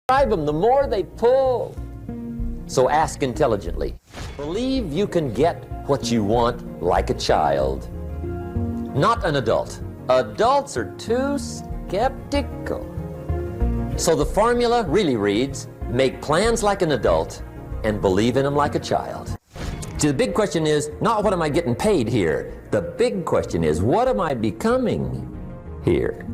Drive them, the more they pull. So ask intelligently. Believe you can get what you want like a child, not an adult. Adults are too skeptical. So the formula really reads, make plans like an adult and believe in them like a child. See, the big question is not what am I getting paid here? The big question is what am I becoming here?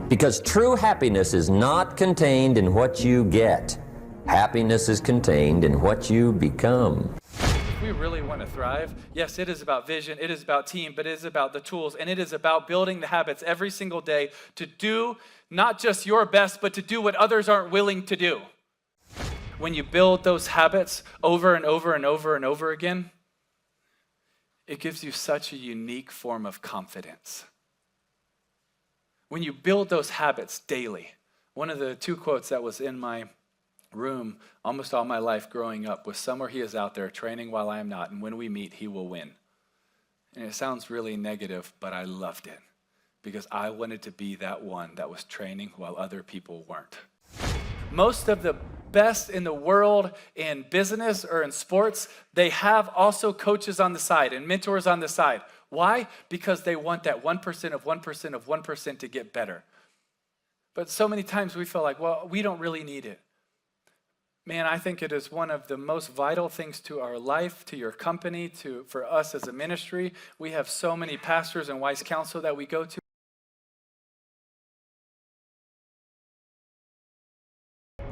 Because true happiness is not contained in what you get. Happiness is contained in what you become. If we really want to thrive, yes, it is about vision, it is about team, but it is about the tools, and it is about building the habits every single day to do not just your best, but to do what others aren't willing to do. When you build those habits over and over and over and over again, it gives you such a unique form of confidence. When you build those habits daily, one of the 2 quotes that was in my room almost all my life growing up was, somewhere he is out there training while I am not, and when we meet, he will win. And it sounds really negative, but I loved it because I wanted to be that one that was training while other people weren't. Most of the best in the world in business or in sports, they have also coaches on the side and mentors on the side. Why? Because they want that 1% of 1% of 1% to get better. But so many times we feel like, well, we don't really need it. Man, I think it is one of the most vital things to our life, to your company, for us as a ministry. We have so many pastors and wise counsel that we go to.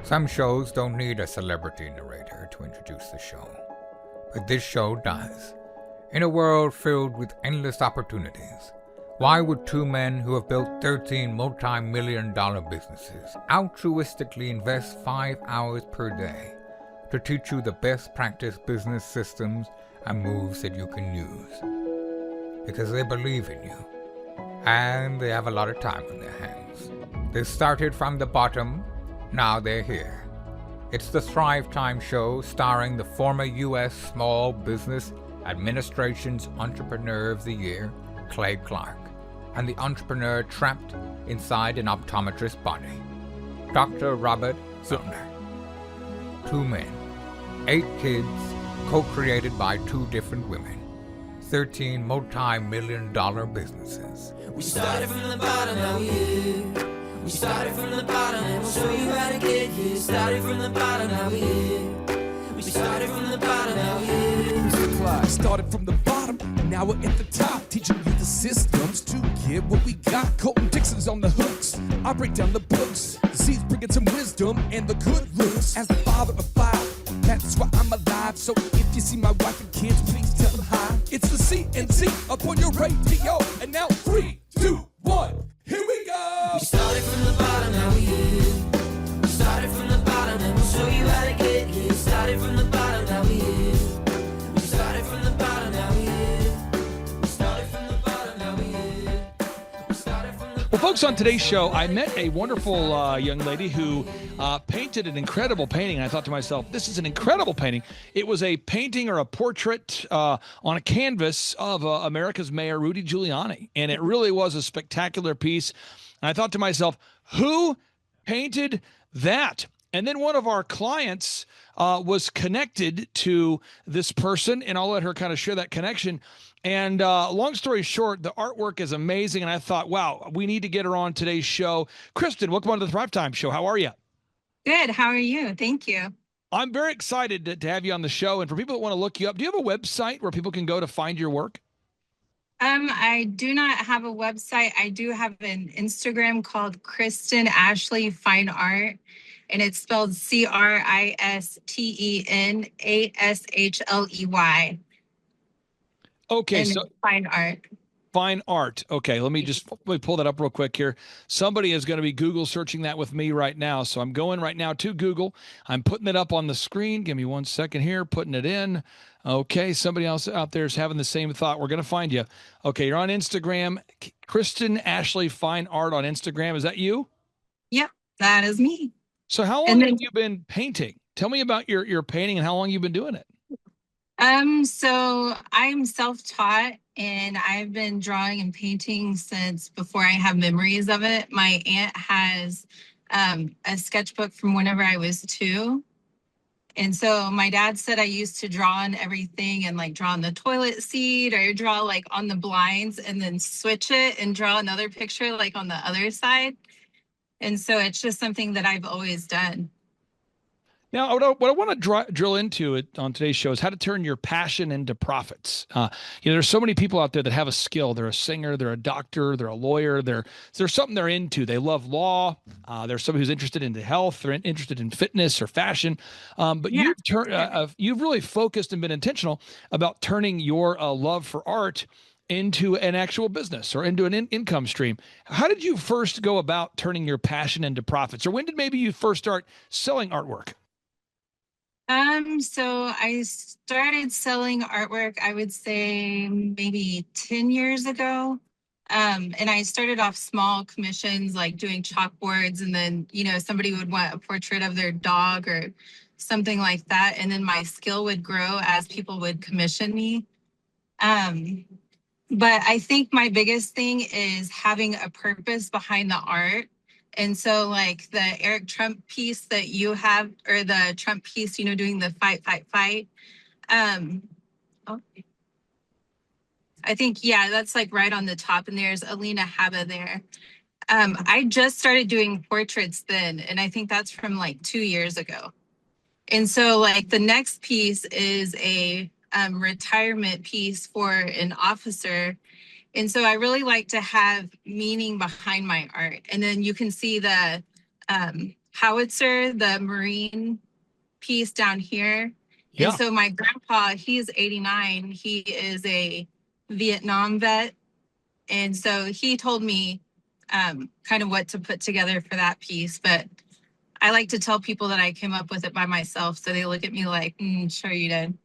Some shows don't need a celebrity narrator to introduce the show, but this show does. In a world filled with endless opportunities, why would 2 men who have built 13 multi-million-dollar businesses altruistically invest 5 hours per day to teach you the best practice business systems and moves that you can use? Because they believe in you, and they have a lot of time on their hands. They started from the bottom. Now they're here. It's the Thrivetime show starring the former U.S. Small Business Administration's Entrepreneur of the Year, Clay Clark, and the entrepreneur trapped inside an optometrist's body, Dr. Robert Zillner. 2 men, 8 kids, co-created by 2 different women, 13 multi-million-dollar businesses. We started from the bottom, now we're here. We started from the bottom and we'll show you how to get here. Started from the bottom, now we're here. We started from the bottom, now we're here. Started from the bottom, now we're at the top. Teaching you the systems to get what we got. Colton Dixon's on the hooks, I break down the books. The seeds bringing some wisdom and the good looks. As the father of 5, that's why I'm alive. So if you see my wife and kids, please tell them hi. It's the CNC up on your radio. And now 3, 2, 1, here we go. We started from the bottom, now we're here. We started from the bottom and we'll show you how to get here. Started from the bottom, now we're here. We started from the bottom, now we're here. We started from the bottom, now we're here. We started from the. Well, folks, on today's show, I met a wonderful young lady who painted an incredible painting. And I thought to myself, this is an incredible painting. It was a painting or a portrait on a canvas of America's Mayor, Rudy Giuliani. And it really was a spectacular piece. And I thought to myself, who painted that? And then one of our clients was connected to this person, and I'll let her kind of share that connection. And long story short, the artwork is amazing, and I thought, wow, we need to get her on today's show. Cristen, welcome on to the Thrivetime show. How are you? Good. How are you? Thank you. I'm very excited to have you on the show. And for people that want to look you up, do you have a website where people can go to find your work? I do not have a website. I do have an Instagram called Cristen Ashley Fine Art, and it's spelled CristenAshley. Okay, and so Fine Art. Fine art. Okay, let me pull that up real quick here. Somebody is going to be Google searching that with me right now. So I'm going right now to Google. I'm putting it up on the screen. Give me 1 second here, putting it in. Okay, somebody else out there is having the same thought. We're going to find you. Okay, you're on Instagram. Cristen Ashley Fine Art on Instagram. Is that you? Yep, that is me. So how long have you been painting? Tell me about your painting and how long you've been doing it. So I'm self-taught and I've been drawing and painting since before I have memories of it. My aunt has a sketchbook from whenever I was 2. And so my dad said I used to draw on everything and like draw on the toilet seat or draw like on the blinds and then switch it and draw another picture like on the other side. And so it's just something that I've always done. Now, what I want to drill into it on today's show is how to turn your passion into profits. There's so many people out there that have a skill. They're a singer, they're a doctor, they're a lawyer. There's something they're into. They love law. There's somebody who's interested in health. They're interested in fitness or fashion. But Yeah. you've really focused and been intentional about turning your love for art into an actual business or into an income stream. How did you first go about turning your passion into profits? Or when did maybe you first start selling artwork? So I started selling artwork, I would say maybe 10 years ago. And I started off small commissions, like doing chalkboards, and then, somebody would want a portrait of their dog or something like that. And then my skill would grow as people would commission me. But I think my biggest thing is having a purpose behind the art. And so like the Eric Trump piece that you have, or the Trump piece, doing the fight, fight, fight. Oh, I think, yeah, that's like right on the top. And there's Alina Haba there. I just started doing portraits then. And I think that's from like 2 years ago. And so like the next piece is a retirement piece for an officer. And so I really like to have meaning behind my art. And then you can see the howitzer, the Marine piece down here. Yeah. And so my grandpa, he's 89. He is a Vietnam vet. And so he told me kind of what to put together for that piece. But I like to tell people that I came up with it by myself. So they look at me like, sure you did.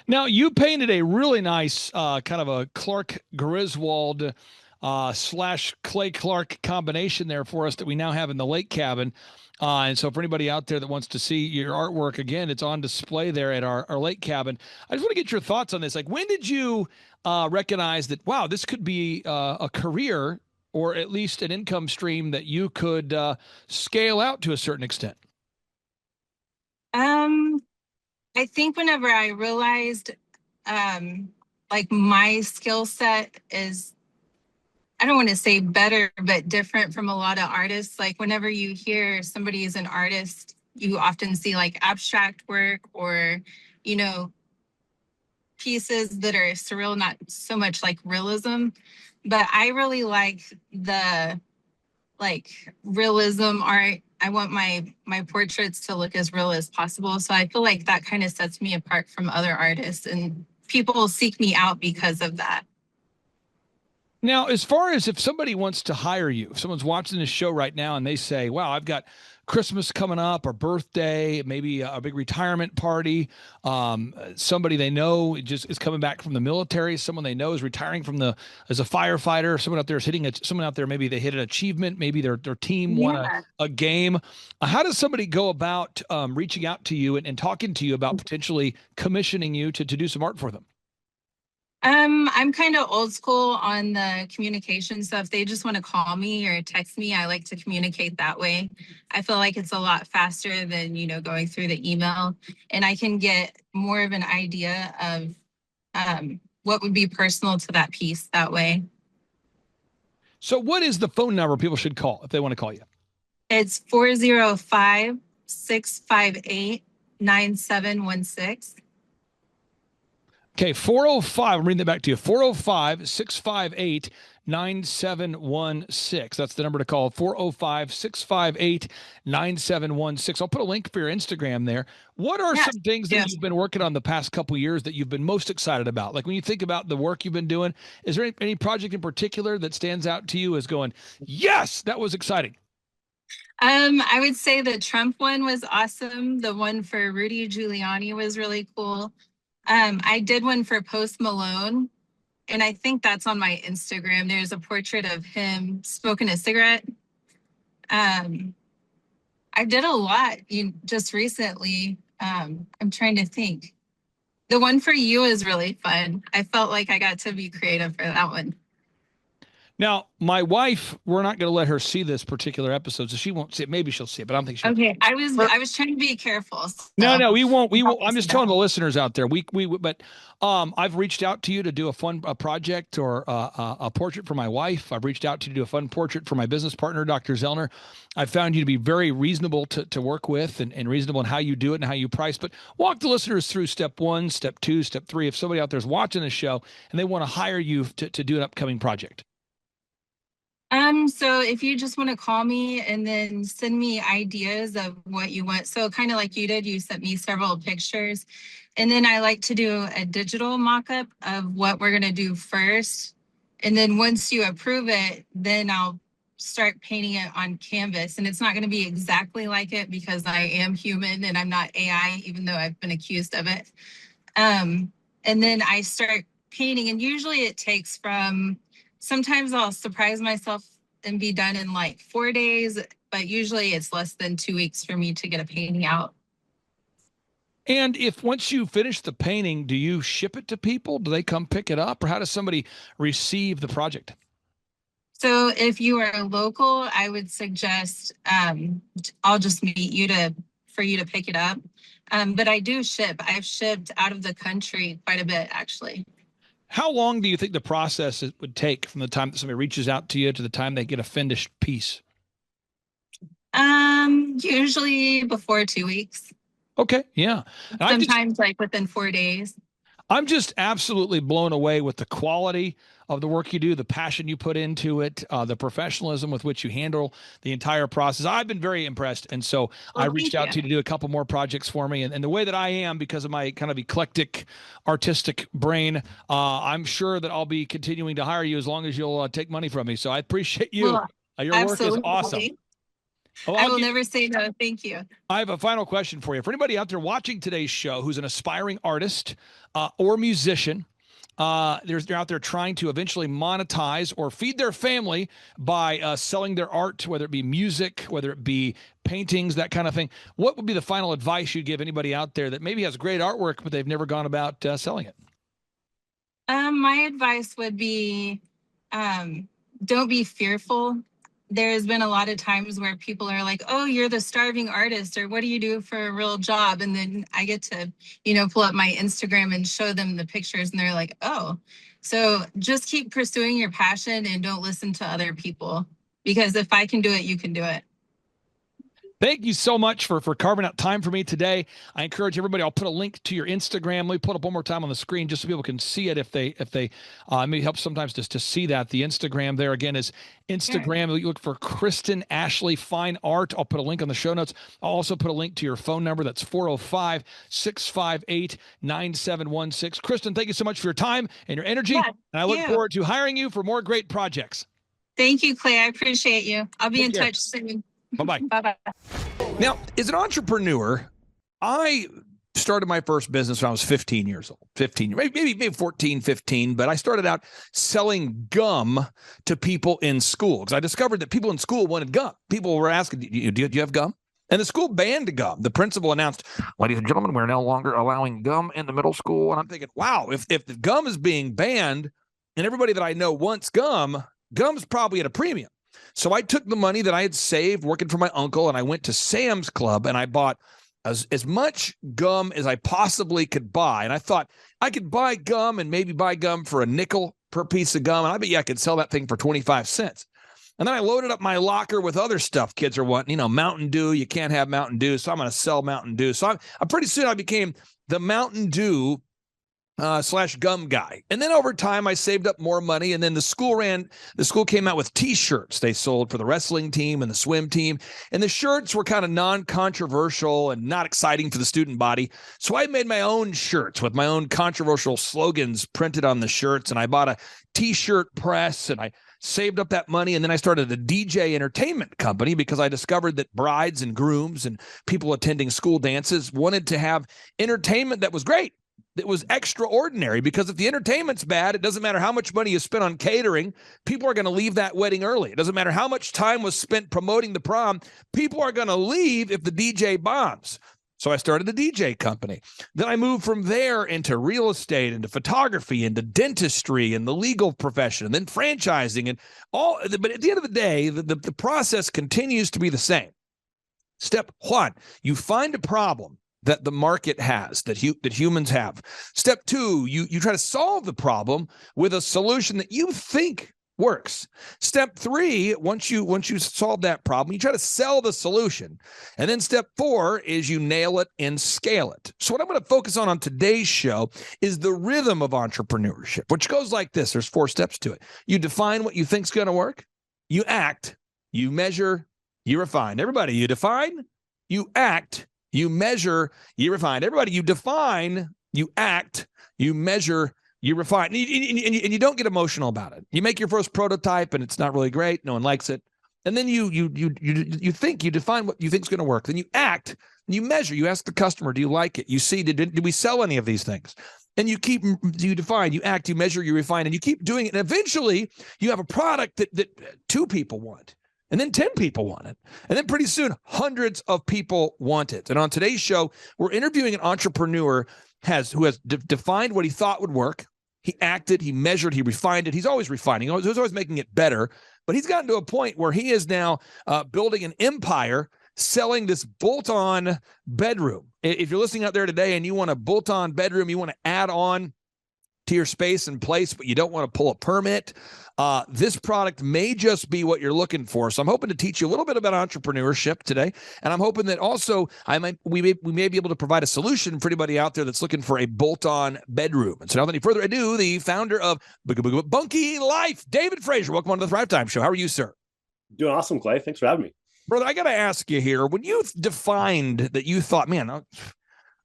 Now, you painted a really nice kind of a Clark Griswold / Clay Clark combination there for us that we now have in the lake cabin. And so for anybody out there that wants to see your artwork, again, it's on display there at our lake cabin. I just want to get your thoughts on this. Like, when did you recognize that, wow, this could be a career or at least an income stream that you could scale out to a certain extent? I think whenever I realized like my skill set is, I don't want to say better, but different from a lot of artists. Like whenever you hear somebody is an artist, you often see like abstract work or, pieces that are surreal, not so much like realism. But I really like the realism art. I want my portraits to look as real as possible. So I feel like that kind of sets me apart from other artists, and people seek me out because of that. Now, as far as if somebody wants to hire you, if someone's watching this show right now and they say, wow, I've got Christmas coming up or birthday, maybe a big retirement party, somebody they know just is coming back from the military, someone they know is retiring as a firefighter, someone out there is someone out there, maybe they hit an achievement, maybe their team won a game. How does somebody go about reaching out to you and talking to you about potentially commissioning you to do some art for them? I'm kind of old school on the communication. So if they just want to call me or text me, I like to communicate that way. I feel like it's a lot faster than, going through the email, and I can get more of an idea of what would be personal to that piece that way. So what is the phone number people should call if they want to call you? It's 405-658-9716. Okay, 405, I'm reading that back to you, 405-658-9716. That's the number to call, 405-658-9716. I'll put a link for your Instagram there. What are some things that you've been working on the past couple of years that you've been most excited about? Like when you think about the work you've been doing, is there any project in particular that stands out to you as going, yes, that was exciting? I would say the Trump one was awesome. The one for Rudy Giuliani was really cool. I did one for Post Malone, and I think that's on my Instagram. There's a portrait of him smoking a cigarette. I did a lot just recently. I'm trying to think. The one for you is really fun. I felt like I got to be creative for that one. Now, my wife, we're not going to let her see this particular episode, so she won't see it. Maybe she'll see it, but I don't think she'll. Okay, I was trying to be careful. No, we won't. We I'll won't. I'm just see telling that. the listeners out there. But I've reached out to you to do a project or a portrait for my wife. I've reached out to you to do a fun portrait for my business partner, Dr. Zellner. I found you to be very reasonable to work with and reasonable in how you do it and how you price. But walk the listeners through step 1, step 2, step 3. If somebody out there is watching this show and they want to hire you to do an upcoming project. So if you just want to call me and then send me ideas of what you want. So kind of like you did, you sent me several pictures. And then I like to do a digital mock-up of what we're going to do first. And then once you approve it, then I'll start painting it on canvas. And it's not going to be exactly like it because I am human and I'm not AI, even though I've been accused of it. And then I start painting, and usually it takes sometimes I'll surprise myself and be done in like 4 days, but usually it's less than 2 weeks for me to get a painting out. And if once you finish the painting, do you ship it to people? Do they come pick it up, or how does somebody receive the project? So if you are local, I would suggest I'll just meet you for you to pick it up. But I do ship. I've shipped out of the country quite a bit, actually. How long do you think the process would take from the time that somebody reaches out to you to the time they get a finished piece? Usually before 2 weeks. Okay, yeah. Sometimes like within 4 days. I'm just absolutely blown away with the quality of the work you do, the passion you put into it, the professionalism with which you handle the entire process. I've been very impressed. And so I reached out to you to do a couple more projects for me. And the way that I am, because of my kind of eclectic artistic brain, I'm sure that I'll be continuing to hire you as long as you'll take money from me. So I appreciate you. Well, Your work is awesome. Oh, I will never say no. Thank you. I have a final question for you. For anybody out there watching today's show who's an aspiring artist or musician, they're out there trying to eventually monetize or feed their family by selling their art, whether it be music, whether it be paintings, that kind of thing. What would be the final advice you'd give anybody out there that maybe has great artwork, but they've never gone about selling it? My advice would be don't be fearful. There's been a lot of times where people are like, oh, you're the starving artist, or what do you do for a real job? And then I get to, pull up my Instagram and show them the pictures and they're like, oh. So just keep pursuing your passion and don't listen to other people, because if I can do it, you can do it. Thank you so much for carving out time for me today. I encourage everybody, I'll put a link to your Instagram. Let me put it up one more time on the screen just so people can see it if they maybe help sometimes just to see that. The Instagram there again is Instagram. Sure. You look for Cristen Ashley Fine Art. I'll put a link on the show notes. I'll also put a link to your phone number. That's 405-658-9716. Cristen, thank you so much for your time and your energy. Yeah, and I look forward to hiring you for more great projects. Thank you, Clay. I appreciate you. I'll be in touch soon. Bye-bye. Bye-bye. Now, as an entrepreneur, I started my first business when I was 15 years old, maybe 14, 15, but I started out selling gum to people in school because I discovered that people in school wanted gum. People were asking, do you have gum? And the school banned gum. The principal announced, ladies and gentlemen, we're no longer allowing gum in the middle school. And I'm thinking, wow, if the gum is being banned and everybody that I know wants gum, gum's probably at a premium. So I took the money that I had saved working for my uncle and I went to Sam's Club and I bought as much gum as I possibly could buy. And I thought I could buy gum and maybe buy gum for a nickel per piece of gum. And I bet you I could sell that thing for 25 cents. And then I loaded up my locker with other stuff kids are wanting, Mountain Dew. You can't have Mountain Dew. So I'm going to sell Mountain Dew. So I'm pretty soon I became the Mountain Dew / gum guy. And then over time, I saved up more money. And then the school came out with T-shirts they sold for the wrestling team and the swim team. And the shirts were kind of non-controversial and not exciting for the student body. So I made my own shirts with my own controversial slogans printed on the shirts. And I bought a T-shirt press and I saved up that money. And then I started a DJ entertainment company because I discovered that brides and grooms and people attending school dances wanted to have entertainment that was great. It was extraordinary because if the entertainment's bad, it doesn't matter how much money you spend on catering, people are going to leave that wedding early. It doesn't matter how much time was spent promoting the prom, people are going to leave if the DJ bombs. So I started a DJ company. Then I moved from there into real estate, into photography, into dentistry, and the legal profession, and then franchising, and all. But at the end of the day, the process continues to be the same. Step one, you find a problem that the market has, that humans have. Step two, you try to solve the problem with a solution that you think works. Step three, once you solve that problem, you try to sell the solution. And then step four is you nail it and scale it. So what I'm going to focus on today's show is the rhythm of entrepreneurship, which goes like this. There's 4 steps to it. You define what you think's going to work. You act, you measure, you refine. Everybody, you define, you act, you measure, you refine. Everybody, you define, you act, you measure, you refine. And you don't get emotional about it. You make your first prototype and it's not really great. No one likes it. And then you think, you define what you think is going to work. Then you act, you measure, you ask the customer, do you like it? You see, did we sell any of these things? And you define, you act, you measure, you refine, and you keep doing it. And eventually you have a product that 2 people want. And then 10 people want it. And then pretty soon, hundreds of people want it. And on today's show, we're interviewing an entrepreneur who has defined what he thought would work. He acted, he measured, he refined it. He's always refining. He's always making it better. But he's gotten to a point where he is now building an empire selling this bolt-on bedroom. If you're listening out there today and you want a bolt-on bedroom, you want to add on to your space and place, but you don't want to pull a permit, this product may just be what you're looking for. So I'm hoping to teach you a little bit about entrepreneurship today. And I'm hoping that also we may be able to provide a solution for anybody out there that's looking for a bolt-on bedroom. And so without any further ado, the founder of Bunky Life, David Frazier. Welcome on to the Thrivetime Show. How are you, sir? Doing awesome, Clay. Thanks for having me. Brother, I got to ask you here, when you defined that you thought, man,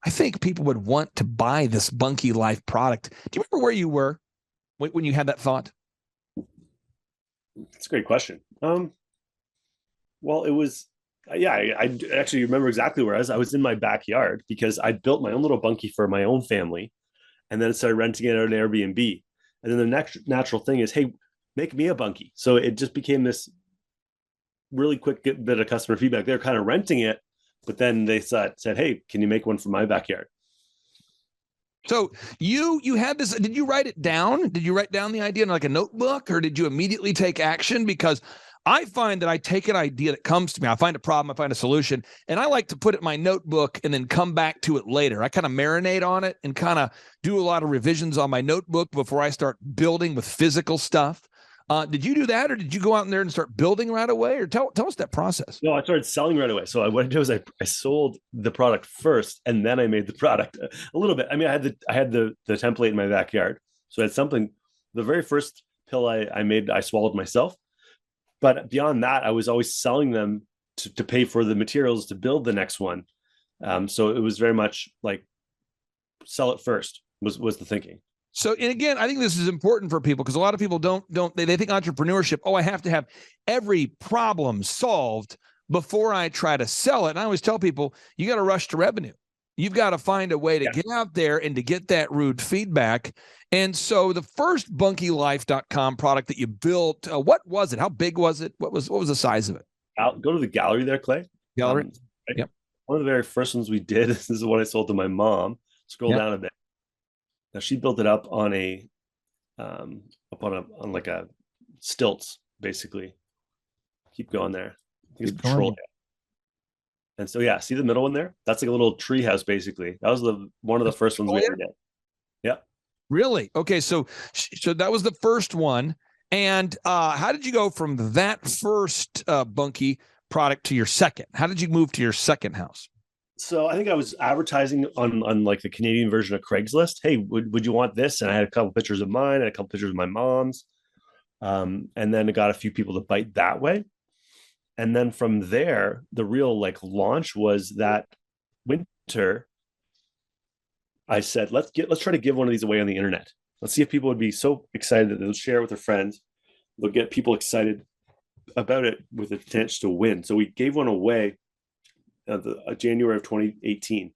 I think people would want to buy this Bunky Life product. Do you remember where you were when you had that thought? That's a great question. Well, it was, I actually remember exactly where I was. I was in my backyard because I built my own little bunkie for my own family and then started renting it out on Airbnb. And then the next natural thing is, hey, make me a bunkie. So it just became this really quick bit of customer feedback. They're kind of renting it, but then they said, hey, can you make one for my backyard? So you had this, did you write it down? Did you write down the idea in like a notebook, or did you immediately take action? Because I find that I take an idea that comes to me, I find a problem, I find a solution, and I like to put it in my notebook and then come back to it later. I kind of marinate on it and kind of do a lot of revisions on my notebook before I start building with physical stuff. Did you do that, or did you go out in there and start building right away? Or tell us that process. No, I started selling right away. So what I did was I sold the product first, and then I made the product a little bit. I mean, I had the template in my backyard, so it's something. The very first pill I made, I swallowed myself. But beyond that, I was always selling them to pay for the materials to build the next one. So it was very much like sell it first was the thinking. So, and again, I think this is important for people because a lot of people they think entrepreneurship, I have to have every problem solved before I try to sell it. And I always tell people, you got to rush to revenue. You've got to find a way to get out there and to get that rude feedback. And so the first bunkylife.com product that you built, what was it? How big was it? What was the size of it? I'll go to the gallery there, Clay. Gallery? Right? Yep. One of the very first ones we did, this is what I sold to my mom. Scroll down a bit. Now she built it up on on like a stilts, basically. Keep going there. I think it's Patrol. And so see the middle one there? That's like a little tree house, basically. That was one of the first ones we ever did. Yeah. Really? Okay, so that was the first one. And how did you go from that first Bunky product to your second? How did you move to your second house? So I think I was advertising on like the Canadian version of Craigslist. Hey, would you want this? And I had a couple pictures of mine and a couple pictures of my mom's. And then I got a few people to bite that way. And then from there, the real like launch was that winter. I said, let's try to give one of these away on the internet. Let's see if people would be so excited that they'll share it with their friends. They'll get people excited about it with a potential to win. So we gave one away January of 2018.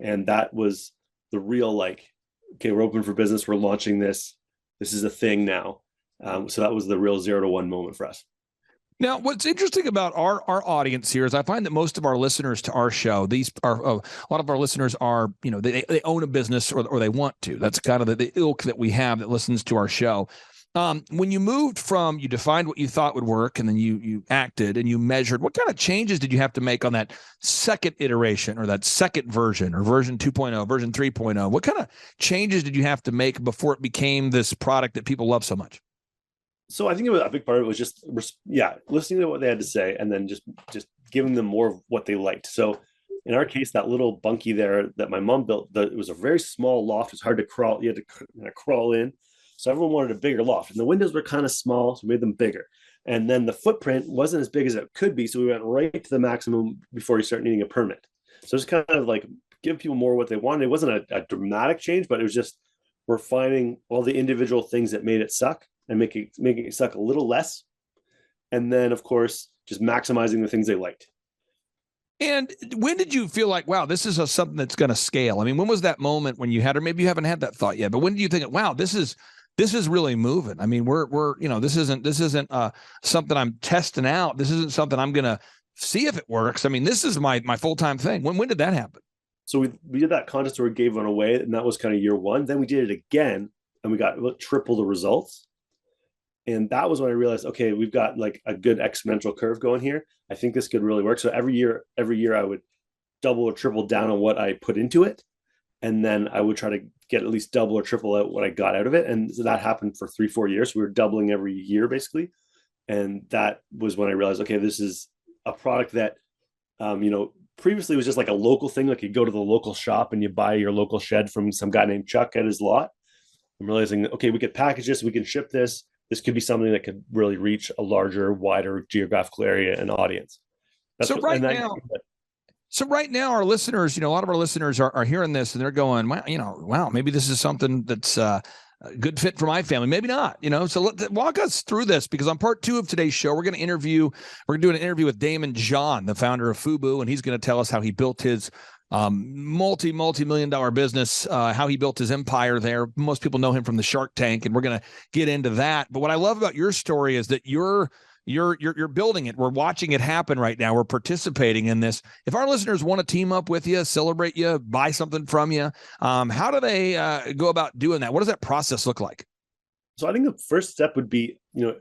And that was the real like, okay, we're open for business. We're launching this. This is a thing now. So that was the real 0 to 1 moment for us. Now, what's interesting about our audience here is I find that most of our listeners to our show, these are a lot of our listeners are, they own a business or they want to. That's kind of the ilk that we have that listens to our show. When you moved from, you defined what you thought would work, and then you acted and you measured, what kind of changes did you have to make on that second iteration or that second version or version 2.0, version 3.0? What kind of changes did you have to make before it became this product that people love so much? So I think a big part of it was just, listening to what they had to say and then just giving them more of what they liked. So in our case, that little bunkie there that my mom built, it was a very small loft. It was hard to crawl. You had to crawl in. So everyone wanted a bigger loft, and the windows were kind of small, so we made them bigger. And then the footprint wasn't as big as it could be, so we went right to the maximum before you start needing a permit. So it's kind of like give people more what they wanted. It wasn't a dramatic change, but it was just we're finding all the individual things that made it suck and making it suck a little less. And then, of course, just maximizing the things they liked. And when did you feel like, wow, this is something that's going to scale? I mean, when was that moment when you had, or maybe you haven't had that thought yet, but when did you think, wow, this is really moving? I mean, this isn't something I'm testing out. This isn't something I'm going to see if it works. I mean, this is my full-time thing. When did that happen? So we did that contest where we gave one away, and that was kind of year one. Then we did it again, and we got triple the results. And that was when I realized, okay, we've got like a good exponential curve going here. I think this could really work. So every year I would double or triple down on what I put into it. And then I would try to get at least double or triple out what I got out of it. And so that happened for 3-4 years. We were doubling every year basically. And that was when I realized, okay, this is a product that, previously it was just like a local thing. Like you go to the local shop and you buy your local shed from some guy named Chuck at his lot. I'm realizing, okay, we could package this, we can ship this. This could be something that could really reach a larger, wider geographical area and audience. So right now, our listeners, a lot of our listeners are hearing this and they're going, wow, maybe this is something that's a good fit for my family. Maybe not, So walk us through this, because on part 2 of today's show, we're going to do an interview with Damon John, the founder of FUBU, and he's going to tell us how he built his multi-million-dollar business, how he built his empire there. Most people know him from the Shark Tank, and we're going to get into that. But what I love about your story is that you're building it. We're watching it happen right now. We're participating in this. If our listeners want to team up with you, celebrate you, buy something from you, how do they go about doing that? What does that process look like? So I think the first step would be,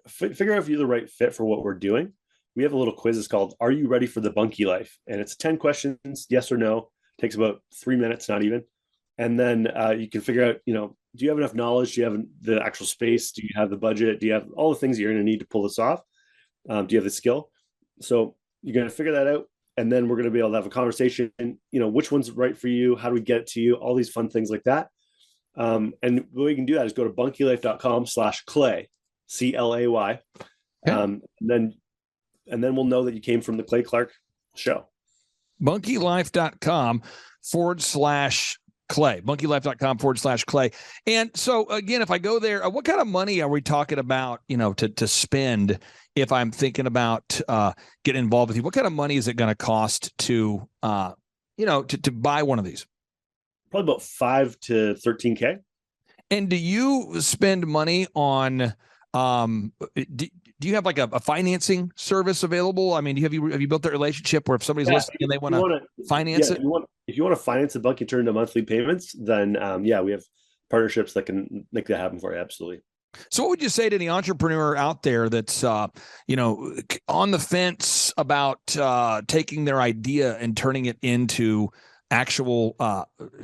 figure out if you're the right fit for what we're doing. We have a little quiz. It's called, Are You Ready for the Bunkie Life? And it's 10 questions, yes or no. Takes about 3 minutes, not even. And then you can figure out, do you have enough knowledge? Do you have the actual space? Do you have the budget? Do you have all the things that you're going to need to pull this off? Do you have the skill? So you're going to figure that out. And then we're going to be able to have a conversation, which one's right for you? How do we get it to you? All these fun things like that. And the way you can do that is go to bunkielife.com/clay, CLAY. Okay. And then we'll know that you came from the Clay Clark show. bunkielife.com/clay, bunkielife.com/clay. And so again, if I go there, what kind of money are we talking about, to spend if I'm thinking about getting involved with you? What kind of money is it going to cost to buy one of these? Probably about 5 to 13K. And do you spend money on, do you have like a financing service available? I mean, have you built that relationship where if somebody's listening and they want to finance it? If you want to finance the bunkie, turn into monthly payments, then we have partnerships that can make that happen for you. Absolutely. So what would you say to the entrepreneur out there that's, on the fence about taking their idea and turning it into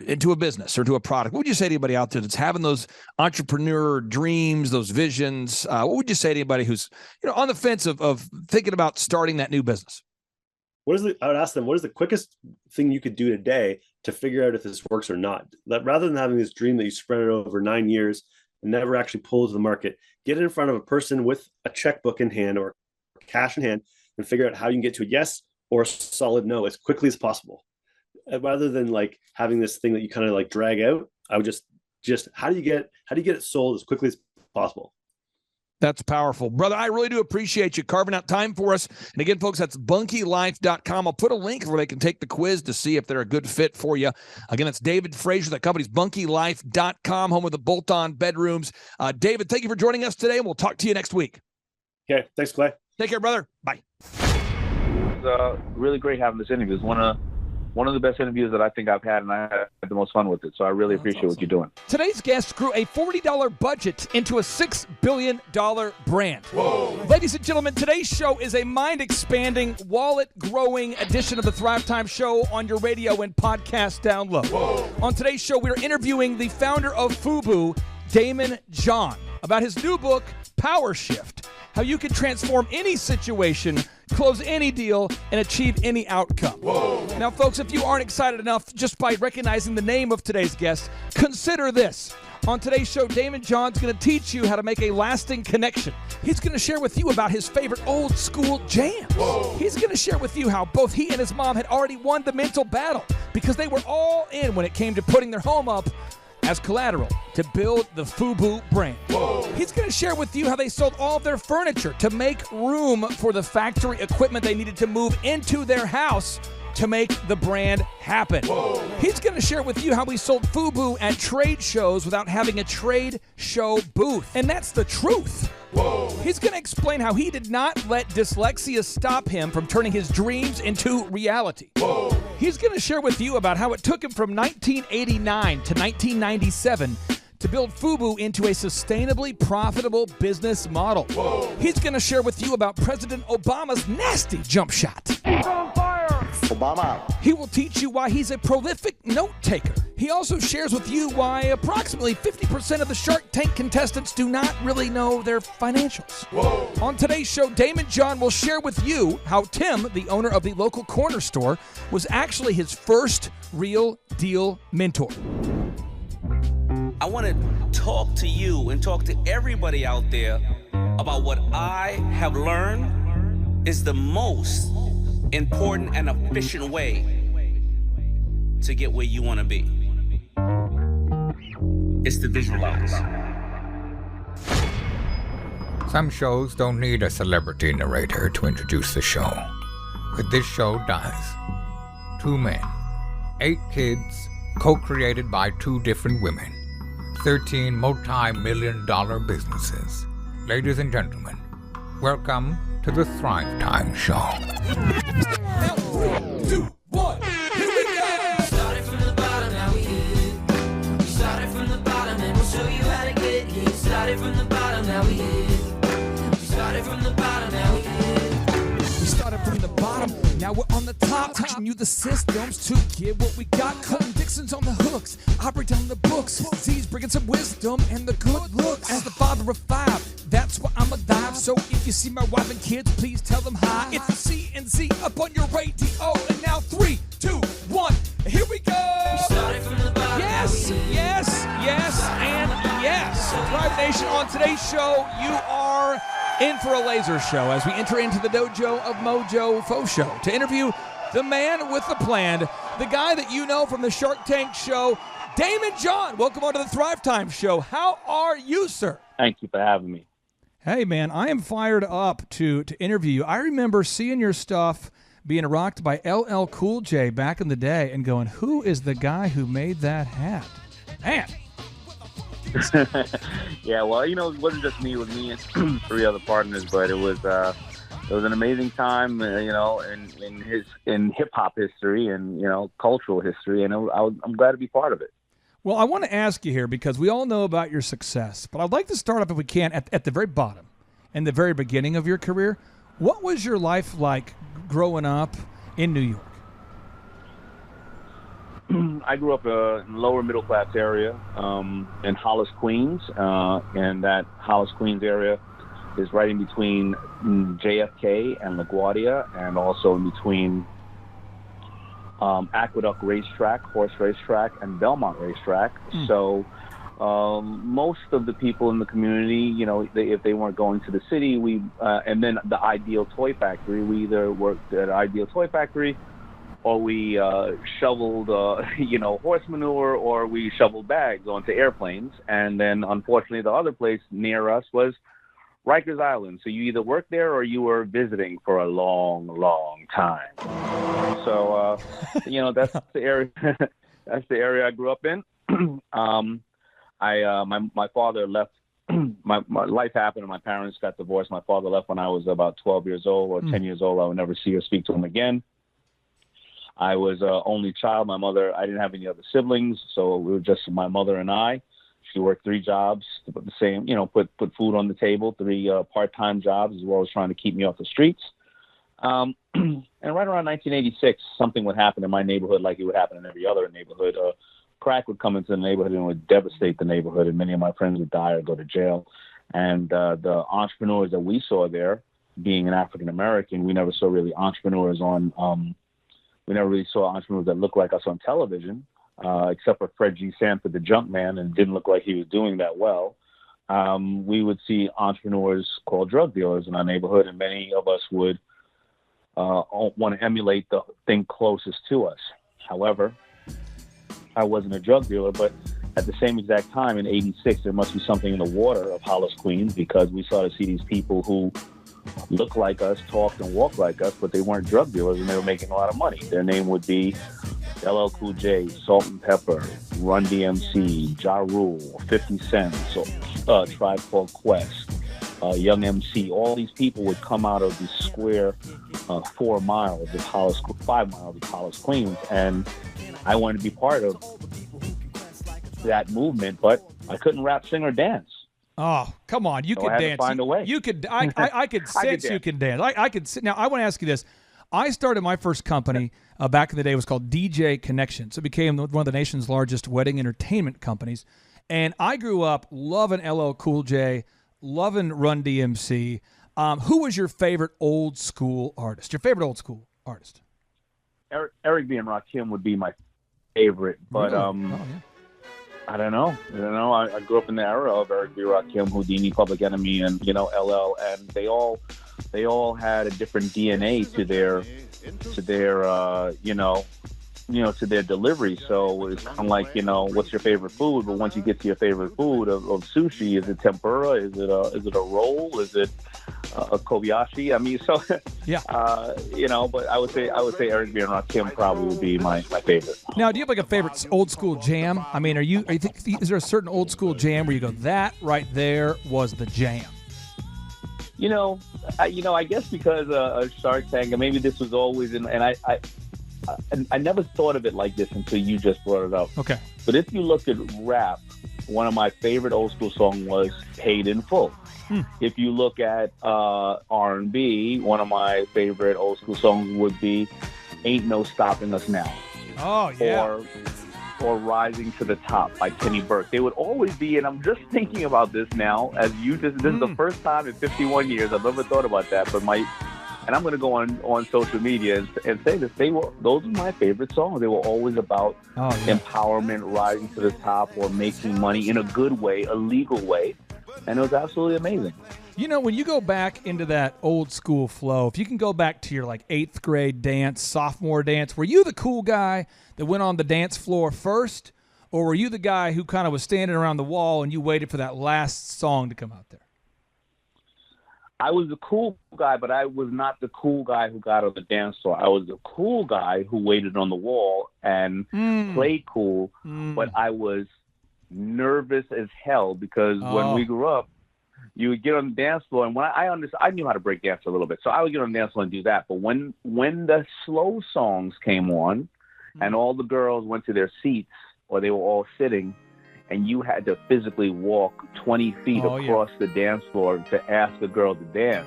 into a business or to a product? What would you say to anybody out there that's having those entrepreneur dreams, those visions? What would you say to anybody who's, on the fence of thinking about starting that new business? I would ask them, what is the quickest thing you could do today to figure out if this works or not? Rather than having this dream that you spread it over 9 years and never actually pull it to the market, get it in front of a person with a checkbook in hand or cash in hand and figure out how you can get to a yes or a solid no as quickly as possible. Rather than like having this thing that you kind of like drag out, I would just how do you get it sold as quickly as possible? That's powerful. Brother, I really do appreciate you carving out time for us. And again, folks, that's bunkielife.com. I'll put a link where they can take the quiz to see if they're a good fit for you. Again, that's David Frazier. That company's bunkielife.com, home of the bolt-on bedrooms. David, thank you for joining us today, and we'll talk to you next week. Okay. Thanks, Clay. Take care, brother. Bye. It was really great having this interview. It's one of the best interviews that I think I've had, and I had the most fun with it. So I really appreciate what you're doing. Today's guest grew a $40 budget into a $6 billion brand. Whoa. Ladies and gentlemen, today's show is a mind-expanding, wallet-growing edition of the Thrivetime Show on your radio and podcast download. Whoa. On today's show, we're interviewing the founder of FUBU, Damon John, about his new book, Power Shift, how you can transform any situation, close any deal, and achieve any outcome. Whoa. Now, folks, if you aren't excited enough just by recognizing the name of today's guest, consider this. On today's show, Damon John's going to teach you how to make a lasting connection. He's going to share with you about his favorite old school jams. Whoa. He's going to share with you how both he and his mom had already won the mental battle because they were all in when it came to putting their home up as collateral to build the FUBU brand. Whoa. He's going to share with you how they sold all of their furniture to make room for the factory equipment they needed to move into their house to make the brand happen. Whoa. He's going to share with you how we sold FUBU at trade shows without having a trade show booth. And that's the truth. Whoa. He's going to explain how he did not let dyslexia stop him from turning his dreams into reality. Whoa. He's going to share with you about how it took him from 1989 to 1997 to build FUBU into a sustainably profitable business model. Whoa. He's going to share with you about President Obama's nasty jump shot. He's on fire! Obama. He will teach you why he's a prolific note taker. He also shares with you why approximately 50% of the Shark Tank contestants do not really know their financials. Whoa. On today's show, Damon John will share with you how Tim, the owner of the local corner store, was actually his first real deal mentor. I want to talk to you and talk to everybody out there about what I have learned is the most important and efficient way to get where you want to be. It's to visualize. Some shows don't need a celebrity narrator to introduce the show, but this show does. 2 men, 8 kids, co-created by 2 different women, 13 multi-million-dollar businesses. Ladies and gentlemen, welcome to the Thrivetime Show. Now, 3, 2, 1, here we go! Started from the bottom, now we here. We started from the bottom and we'll show you how to get here. Started from the bottom, now we here. We started from the bottom, now we here. We started from the bottom, now we're on the top. Teaching you the systems to get what we got. Colton Dixon's on the hooks, I break down the books. Z's bringing some wisdom and the good looks. As the father of 5, that's why I'm alive. So if you see my wife and kids, please tell them hi. It's the CNC up on your radio. And now 3, 2, 1, here we go! We started from the bottom. Yes, yes, yes, and yes. Thrive Nation, on today's show, you are in for a laser show as we enter into the dojo of Mojo Faux Show to interview the man with the plan, the guy that you know from the Shark Tank show, Damon John. Welcome on to the Thrivetime Show. How are you, sir? Thank you for having me. Hey, man, I am fired up to interview you. I remember seeing your stuff being rocked by LL Cool J back in the day and going, who is the guy who made that hat? Man. Yeah, well, it wasn't just me. It was me and 3 other partners, but it was an amazing time, in hip hop history and cultural history, and I'm glad to be part of it. Well, I want to ask you here because we all know about your success, but I'd like to start off, if we can, at the very bottom and the very beginning of your career. What was your life like growing up in New York? I grew up in a lower middle class area in Hollis, Queens, and that Hollis, Queens area is right in between JFK and LaGuardia, and also in between Aqueduct Racetrack, Horse Racetrack, and Belmont Racetrack. So most of the people in the community, if they weren't going to the city, and then the Ideal Toy Factory, we either worked at Ideal Toy Factory or we shoveled, horse manure, or we shoveled bags onto airplanes. And then, unfortunately, the other place near us was Rikers Island. So you either worked there or you were visiting for a long, long time. So, that's the area. That's the area I grew up in. My father left my life happened and my parents got divorced. My father left when I was about 12 years old or 10 years old. I would never see or speak to him again. I was only child. My mother, I didn't have any other siblings, so we were just my mother and I. She worked 3 jobs to put the same, put food on the table, 3 part-time jobs, as well as trying to keep me off the streets. And right around 1986, something would happen in my neighborhood like it would happen in every other neighborhood. Crack would come into the neighborhood and would devastate the neighborhood, and many of my friends would die or go to jail. And the entrepreneurs that we saw there, being an African American, we never saw really entrepreneurs we never really saw entrepreneurs that looked like us on television, except for Fred G. Sanford, the junk man, and didn't look like he was doing that well. We would see entrepreneurs called drug dealers in our neighborhood, and many of us would want to emulate the thing closest to us. However, I wasn't a drug dealer, but at the same exact time in 86, there must be something in the water of Hollis, Queens, because we started to see these people who looked like us, talked and walked like us, but they weren't drug dealers and they were making a lot of money. Their name would be LL Cool J, Salt and Pepper, Run DMC, Ja Rule, 50 Cent, Tribe Called Quest, Young MC. All these people would come out of the square 5 miles of Hollis, Queens, and I wanted to be part of that movement, but I couldn't rap, sing, or dance. Oh, come on. You could I had dance. to find a way. You could, I could sense you can dance. I could. Now, I want to ask you this. I started my first company back in the day. It was called DJ Connections. It became one of the nation's largest wedding entertainment companies. And I grew up loving LL Cool J, loving Run DMC. Who was your favorite old school artist? Eric B. and Rakim would be my favorite, but Really? I don't know. I grew up in the era of Eric B. Rakim, Houdini, Public Enemy, and LL, and they all had a different DNA to their to their delivery. So it's kind of like, what's your favorite food? But once you get to your favorite food of sushi, is it tempura? Is it a roll? Is it a Kobayashi? I mean, so yeah. But I would say Eric B. and Rakim probably would be my favorite. Now, do you have like a favorite old school jam? I mean, is there a certain old school jam where you go, that right there was the jam? I guess because of Shark Tank, and maybe this was always in, and I never thought of it like this until you just brought it up. Okay. But if you look at rap, one of my favorite old school songs was Paid in Full. If you look at R&B, one of my favorite old school songs would be Ain't No Stopping Us Now. Oh, yeah. Or Rising to the Top by Kenny Burke. They would always be, and I'm just thinking about this now, this is the first time in 51 years I've ever thought about that, and I'm going to go on social media and say this, those are my favorite songs. They were always about empowerment, rising to the top, or making money in a good way, a legal way, and it was absolutely amazing. When you go back into that old school flow, if you can go back to your 8th grade dance, sophomore dance, were you the cool guy that went on the dance floor first, or were you the guy who kind of was standing around the wall and you waited for that last song to come out there? I was the cool guy, but I was not the cool guy who got on the dance floor. I was the cool guy who waited on the wall and played cool, but I was nervous as hell because when we grew up, you would get on the dance floor, and when I knew how to break dance a little bit, so I would get on the dance floor and do that. But when the slow songs came on, and all the girls went to their seats, or they were all sitting, and you had to physically walk 20 feet across the dance floor to ask a girl to dance,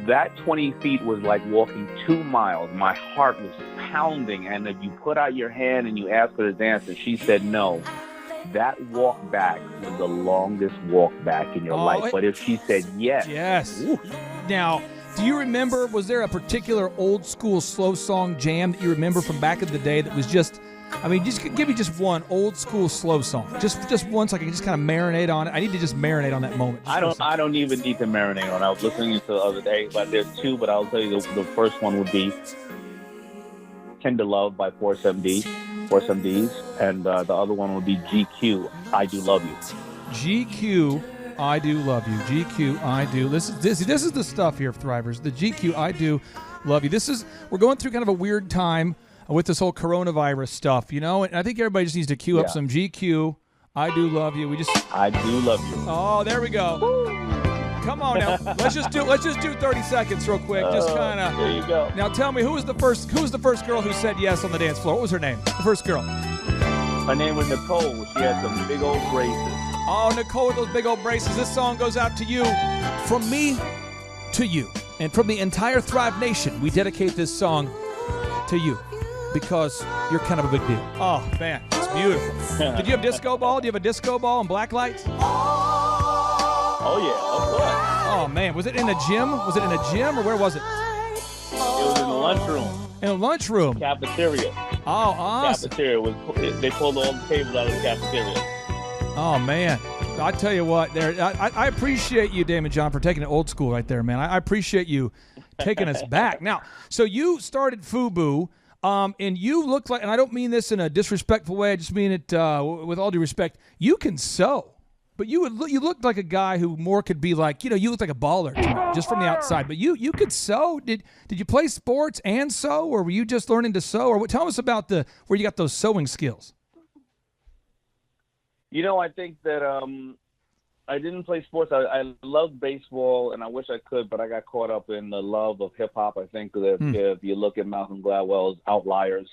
that 20 feet was like walking 2 miles. My heart was pounding, and if you put out your hand and you asked her to dance, and she said no, that walk back was the longest walk back in your life. But if she said yes. Ooh. Now, do you remember, was there a particular old school slow song jam that you remember from back in the day that was just give me just one old school slow song. Just one so I can just kind of marinate on it. I need to just marinate on that moment. I don't even need to marinate on it. I was listening to the other day, but there's 2, but I'll tell you the first one would be Tender Love by 4MDs, and the other one would be GQ, I Do Love You. GQ, I Do Love You. GQ, I Do. This is the stuff here, Thrivers. The GQ, I Do Love You. We're going through kind of a weird time with this whole coronavirus stuff, and I think everybody just needs to queue up some GQ, I do love you. I do love you. Oh, there we go. Come on now. Let's just do 30 seconds real quick. Just kind of. There you go. Now tell me, who was the first girl who said yes on the dance floor? What was her name? The first girl. Her name was Nicole. She had some big old braces. Oh, Nicole with those big old braces. This song goes out to you. From me to you. And from the entire Thrive Nation, we dedicate this song to you because you're kind of a big deal. Oh, man, it's beautiful. Did you have disco ball? Do you have a disco ball and black lights? Oh, yeah, of course. Oh, man. Was it in a gym? Was it in a gym or where was it? It was in the lunchroom. In a lunchroom? Cafeteria. Oh, awesome. Cafeteria. They pulled all the tables out of the cafeteria. Oh, man. I tell you what, I appreciate you, Damon John, for taking it old school right there, man. I appreciate you taking us back. Now, so you started FUBU, and you look like, and I don't mean this in a disrespectful way, I just mean it with all due respect, you can sew. But you looked like a guy who more could be like, you look like a baller to me, just from the outside. But you could sew. Did you play sports and sew, or were you just learning to sew? Or tell us about where you got those sewing skills. I think that I didn't play sports. I loved baseball, and I wish I could, but I got caught up in the love of hip-hop. I think that if you look at Malcolm Gladwell's Outliers,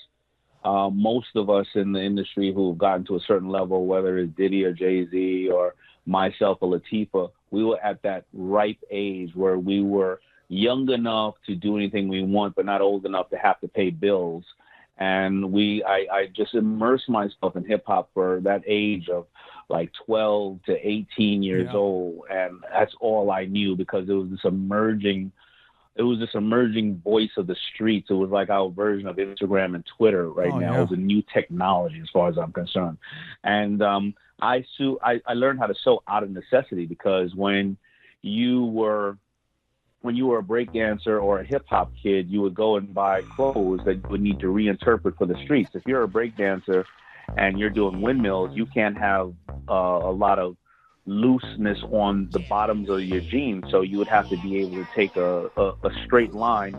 most of us in the industry who've gotten to a certain level, whether it's Diddy or Jay-Z or myself or Latifah, we were at that ripe age where we were young enough to do anything we want, but not old enough to have to pay bills. And I just immersed myself in hip hop for that age of like 12 to 18 years old. And that's all I knew because it was this emerging voice of the streets. It was like our version of Instagram and Twitter right now. Yeah. It was a new technology as far as I'm concerned. And I learned how to sew out of necessity because when you were a break dancer or a hip hop kid, you would go and buy clothes that you would need to reinterpret for the streets. If you're a break dancer and you're doing windmills, you can't have a lot of looseness on the bottoms of your jeans. So you would have to be able to take a straight line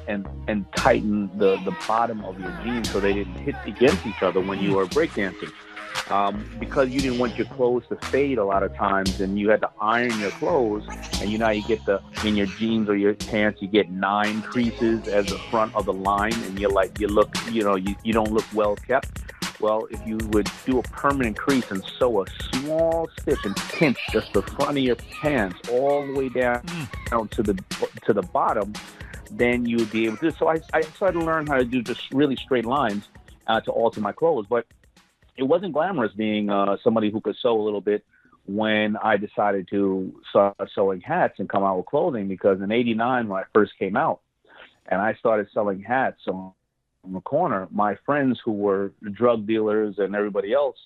and tighten the bottom of your jeans so they didn't hit against each other when you were breakdancing. Because you didn't want your clothes to fade a lot of times, and you had to iron your clothes, and you get in your jeans or your pants, you get 9 creases as the front of the line, and you don't look well kept. Well, if you would do a permanent crease and sew a small stitch and pinch just the front of your pants all the way down to the bottom, then you would be able to. So I started to learn how to do just really straight lines to alter my clothes, but it wasn't glamorous being somebody who could sew a little bit when I decided to start sewing hats and come out with clothing, because in '89 when I first came out and I started selling hats on the corner, my friends who were drug dealers and everybody else,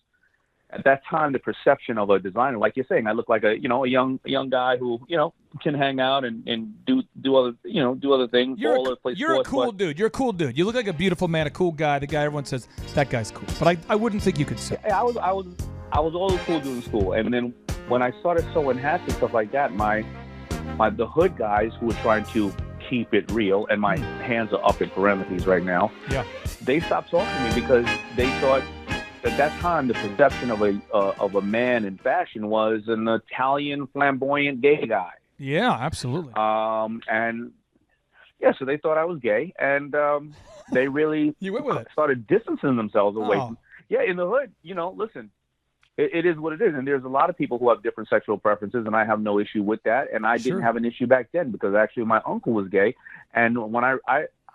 at that time, the perception of a designer, like you're saying, I look like a young guy who, can hang out and do other things. You're a cool dude. You're a cool dude. You look like a beautiful man, a cool guy. The guy everyone says, that guy's cool. But I wouldn't think you could sew. I was always cool dude in school. And then when I started sewing hats and stuff like that, the hood guys who were trying to keep it real, and my hands are up in parentheses right now. Yeah. They stopped talking to me because they thought at that time the perception of a man in fashion was an Italian flamboyant gay guy. Yeah, absolutely. So they thought I was gay, and they really you went with it. Started distancing themselves away. In the hood, listen. It is what it is, and there's a lot of people who have different sexual preferences, and I have no issue with that. And I didn't have an issue back then because actually my uncle was gay, and when I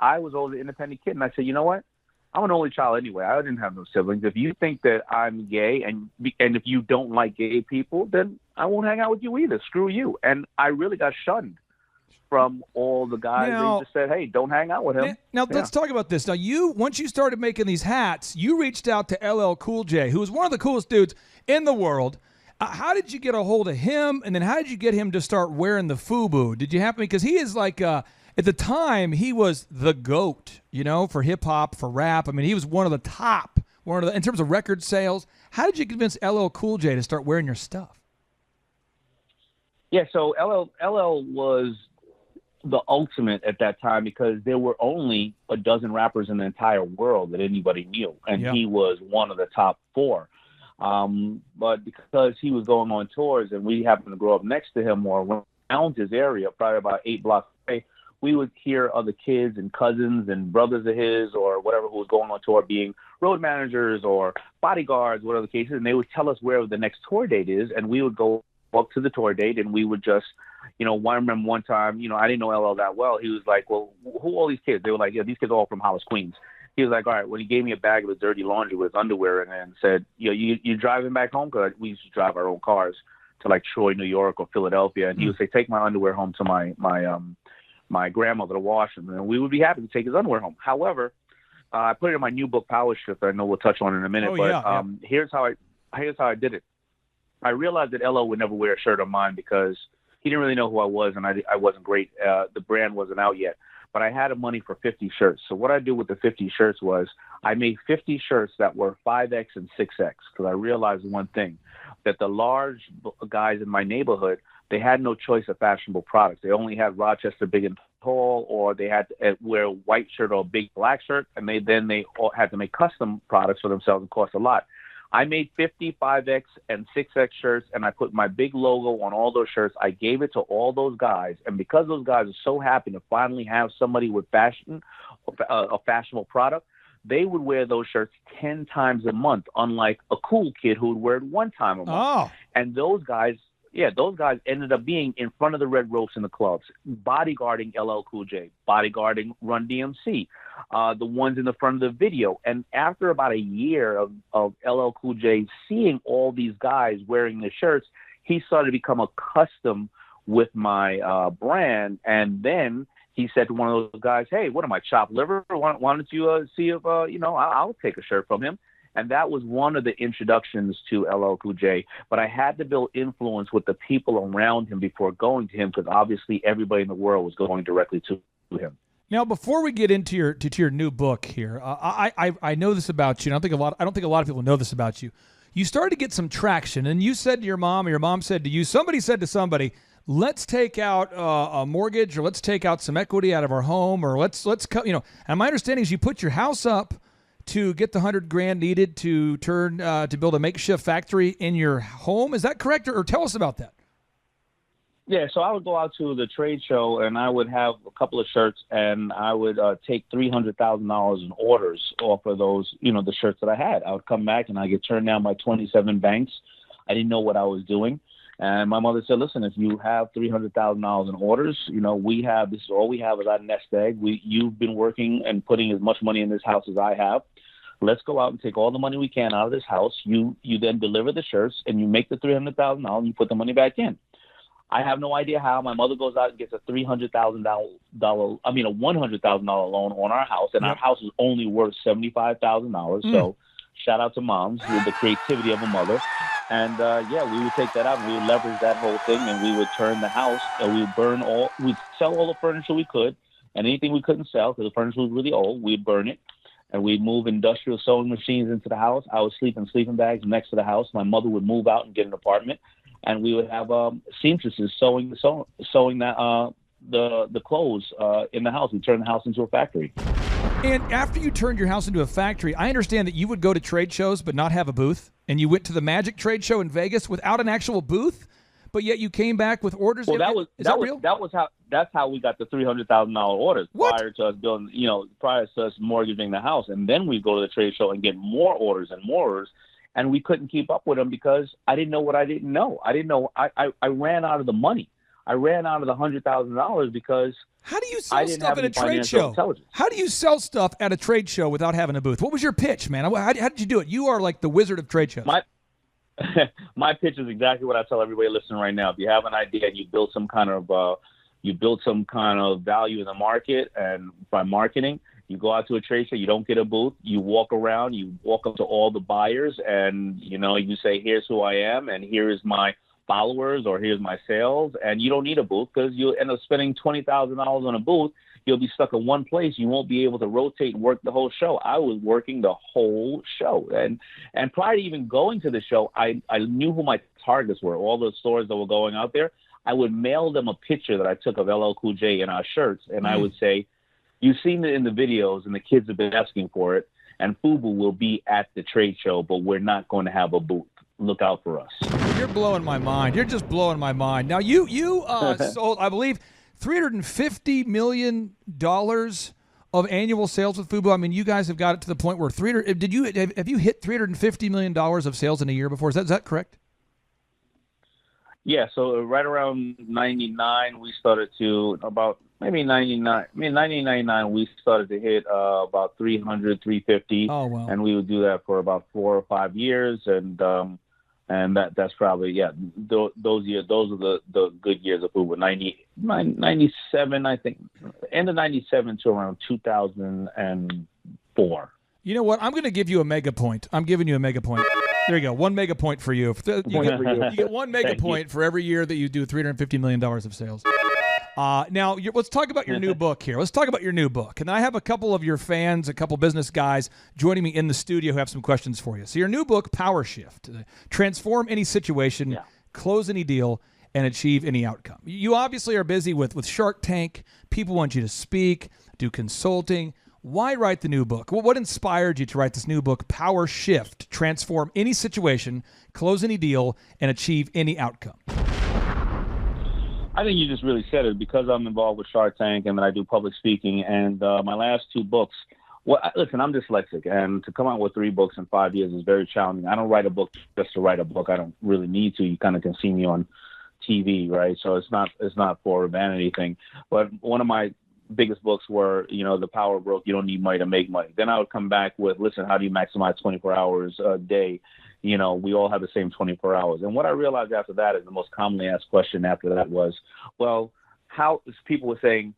was always an independent kid, and I said, you know what, I'm an only child anyway. I didn't have no siblings. If you think that I'm gay, and if you don't like gay people, then I won't hang out with you either. Screw you. And I really got shunned from all the guys. They just said, hey, don't hang out with him. Now let's talk about this. Now, once you started making these hats, you reached out to LL Cool J, who was one of the coolest dudes in the world. How did you get a hold of him, and then how did you get him to start wearing the FUBU? Did you happen, because he is like, at the time, he was the GOAT, for hip-hop, for rap. I mean, he was one of the top, in terms of record sales. How did you convince LL Cool J to start wearing your stuff? Yeah, so LL was the ultimate at that time because there were only a dozen rappers in the entire world that anybody knew, and he was one of the top 4. But because he was going on tours and we happened to grow up next to him or around his area, probably about 8 blocks away, we would hear other kids and cousins and brothers of his or whatever who was going on tour being road managers or bodyguards, whatever the case is, and they would tell us where the next tour date is, and we would go up to the tour date, and we would just, I remember one time, I didn't know LL that well. He was like, well, who are all these kids? They were like, yeah, these kids are all from Hollis, Queens. He was like, all right, when he gave me a bag of his dirty laundry with underwear in it and said, you driving back home? Because we used to drive our own cars to like Troy, New York or Philadelphia. And he would say, take my underwear home to my grandmother to wash them. And we would be happy to take his underwear home. However, I put it in my new book, Power Shift. I know we'll touch on it in a minute. Here's how I did it. I realized that LL would never wear a shirt of mine because he didn't really know who I was, and I wasn't great. The brand wasn't out yet. But I had money for 50 shirts. So what I did with the 50 shirts was I made 50 shirts that were 5X and 6X because I realized one thing, that the large guys in my neighborhood, they had no choice of fashionable products. They only had Rochester Big and Tall, or they had to wear a white shirt or a big black shirt, and they all had to make custom products for themselves and cost a lot. I made 50 5X and 6X shirts, and I put my big logo on all those shirts. I gave it to all those guys, and because those guys are so happy to finally have somebody with fashion, a fashionable product, they would wear those shirts 10 times a month, unlike a cool kid who would wear it one time a month. Oh. And those guys ended up being in front of the red ropes in the clubs, bodyguarding LL Cool J, bodyguarding Run DMC, the ones in the front of the video. And after about a year of LL Cool J seeing all these guys wearing the shirts, he started to become accustomed with my brand. And then he said to one of those guys, hey, what am I, chopped liver? Why don't you see if, I'll take a shirt from him. And that was one of the introductions to LL Cool J. But I had to build influence with the people around him before going to him, because obviously everybody in the world was going directly to him. Now, before we get into your new book here, I know this about you. And I don't think a lot of people know this about you. You started to get some traction, and you said to your mom, or your mom said to you, somebody said to somebody, let's take out a mortgage, or let's take out some equity out of our home, or let's cut. And my understanding is you put your house up to get the $100,000 needed to turn to build a makeshift factory in your home. Is that correct? Or tell us about that. Yeah, so I would go out to the trade show and I would have a couple of shirts, and I would take $300,000 in orders off of those, the shirts that I had. I would come back and I get turned down by 27 banks. I didn't know what I was doing. And my mother said, listen, if you have $300,000 in orders, this is all we have is our nest egg. You've been working and putting as much money in this house as I have. Let's go out and take all the money we can out of this house. You then deliver the shirts and you make the $300,000 and you put the money back in. I have no idea how. My mother goes out and gets a $100,000 loan on our house, and our house is only worth $75,000. So shout out to moms with the creativity of a mother. And we would take that out and we would leverage that whole thing, and we would turn the house and we'd sell all the furniture we could, and anything we couldn't sell because the furniture was really old, we'd burn it. And we'd move industrial sewing machines into the house. I would sleep in sleeping bags next to the house. My mother would move out and get an apartment, and we would have seamstresses sewing that the clothes in the house. We turned the house into a factory. And after you turned your house into a factory, I understand that you would go to trade shows but not have a booth, and you went to the Magic Trade Show in Vegas without an actual booth, but yet you came back with orders. Well, real? That's how we got the $300,000 orders. What? Prior to us building, prior to us mortgaging the house, and then we go to the trade show and get more orders and more orders, and we couldn't keep up with them because I didn't know what I didn't know. I didn't know. I ran out of the money. I ran out of the $100,000 because how do you sell stuff at a trade show? How do you sell stuff at a trade show without having a booth? What was your pitch, man? How did you do it? You are like the wizard of trade shows. My pitch is exactly what I tell everybody listening right now. If you have an idea and you build some kind of value in the market, and by marketing, you go out to a trade show, you don't get a booth, you walk around, you walk up to all the buyers, and you say, here's who I am, and here is my followers, or here's my sales, and you don't need a booth because you'll end up spending $20,000 on a booth. You'll be stuck in one place. You won't be able to rotate and work the whole show. I was working the whole show. And prior to even going to the show, I knew who my targets were, all the stores that were going out there. I would mail them a picture that I took of LL Cool J in our shirts, and I would say, you've seen it in the videos, and the kids have been asking for it. and Fubu will be at the trade show, but we're not going to have a booth. Look out for us. You're blowing my mind. You're just blowing my mind. Now, you sold, I believe, $350 million of annual sales with Fubu. I mean, you guys have got it to the point where have you hit $350 million of sales in a year before? Is that correct? Yeah, so right around 99, we started to about maybe 99. I mean, 1999, we started to hit about 300, 350. Oh, wow. And we would do that for about 4 or 5 years. And that's probably, those years, those are the good years of Fubu. 97, I think, end of 97 to around 2004. You know what? I'm going to give you a mega point. I'm giving you a mega point. There you go. 1 mega point for you. You get 1 mega point for every year that you do $350 million of sales. Now, let's talk about your new book here. Let's talk about your new book. And I have a couple of your fans, a couple business guys joining me in the studio who have some questions for you. So your new book, Power Shift, transform any situation, close any deal, and achieve any outcome. You obviously are busy with Shark Tank. People want you to speak, do consulting. Why write the new book? Well, what inspired you to write this new book, Power Shift, transform any situation, close any deal, and achieve any outcome? I think you just really said it, because I'm involved with Shark Tank and I do public speaking. And my last 2 books, listen, I'm dyslexic, and to come out with 3 books in 5 years is very challenging. I don't write a book just to write a book. I don't really need to. You kind of can see me on TV, right? So it's not for a vanity thing. But one of my biggest books were, The Power of Broke, You Don't Need Money to Make Money. Then I would come back with, listen, how do you maximize 24 hours a day? We all have the same 24 hours. And what I realized after that is the most commonly asked question after that was, well, how people were saying,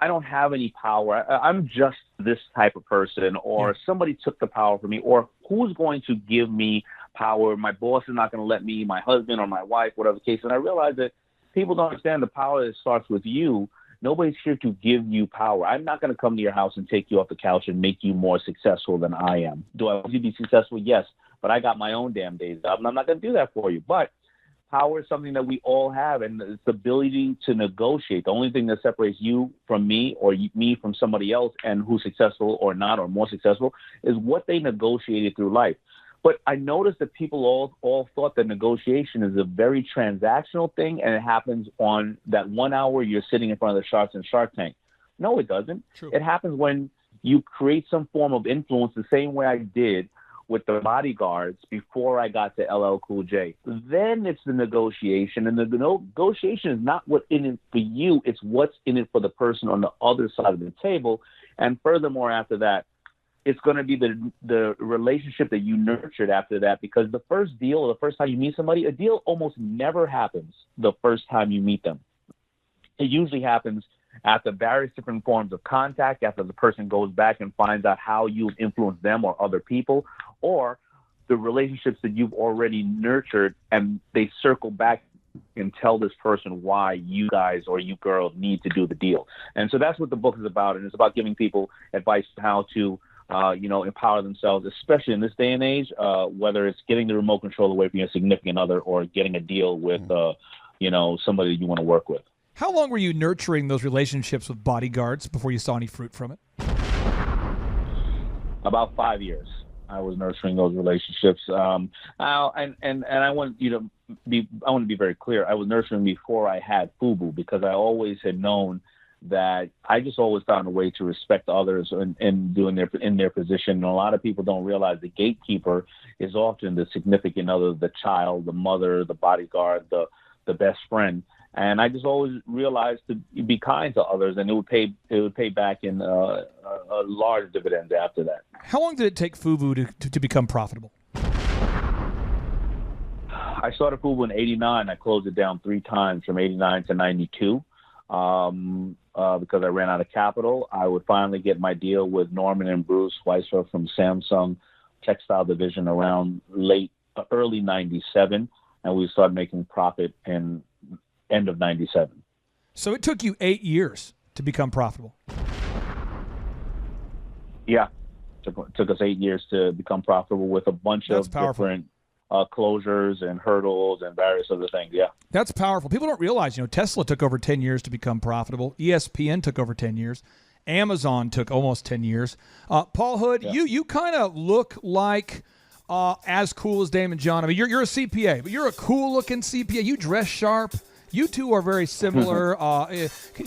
I don't have any power. I'm just this type of person, or somebody took the power from me, or who's going to give me power? My boss is not going to let me, my husband or my wife, whatever the case. And I realized that people don't understand the power that starts with you. Nobody's here to give you power. I'm not going to come to your house and take you off the couch and make you more successful than I am. Do I want you to be successful? Yes, but I got my own damn days job, and I'm not going to do that for you. But power is something that we all have, and it's the ability to negotiate. The only thing that separates you from me, or me from somebody else, and who's successful or not, or more successful, is what they negotiated through life. But I noticed that people all thought that negotiation is a very transactional thing, and it happens on that 1 hour you're sitting in front of the sharks in Shark Tank. No, it doesn't. True. It happens when you create some form of influence, the same way I did with the bodyguards before I got to LL Cool J. Then it's the negotiation, and the negotiation is not what's in it for you, it's what's in it for the person on the other side of the table. And furthermore, after that, it's going to be the relationship that you nurtured after that, because the first deal, or the first time you meet somebody, a deal almost never happens the first time you meet them. It usually happens after various different forms of contact, after the person goes back and finds out how you've influenced them or other people, or the relationships that you've already nurtured, and they circle back and tell this person why you guys or you girls need to do the deal. And so that's what the book is about, and it's about giving people advice on how to empower themselves, especially in this day and age, whether it's getting the remote control away from your significant other, or getting a deal with, somebody that you want to work with. How long were you nurturing those relationships with bodyguards before you saw any fruit from it? About 5 years. I was nurturing those relationships. And I want to be very clear. I was nurturing before I had Fubu, because I always had known that I just always found a way to respect others in their position. And a lot of people don't realize the gatekeeper is often the significant other, the child, the mother, the bodyguard, the best friend. And I just always realized to be kind to others, and it would pay back in a large dividends after that. How long did it take Fubu to become profitable? I started Fubu in '89. I closed it down 3 times, from '89 to '92. Because I ran out of capital. I would finally get my deal with Norman and Bruce Weisser from Samsung Textile Division around early '97, and we started making profit in end of '97. So it took you 8 years to become profitable. Yeah, took us 8 years to become profitable, with a bunch of different closures and hurdles and various other things. Yeah. That's powerful. People don't realize, Tesla took over 10 years to become profitable. ESPN took over 10 years. Amazon took almost 10 years. Paul Hood, you kind of look like as cool as Damon John. I mean, you're a CPA, but you're a cool-looking CPA. You dress sharp. You two are very similar.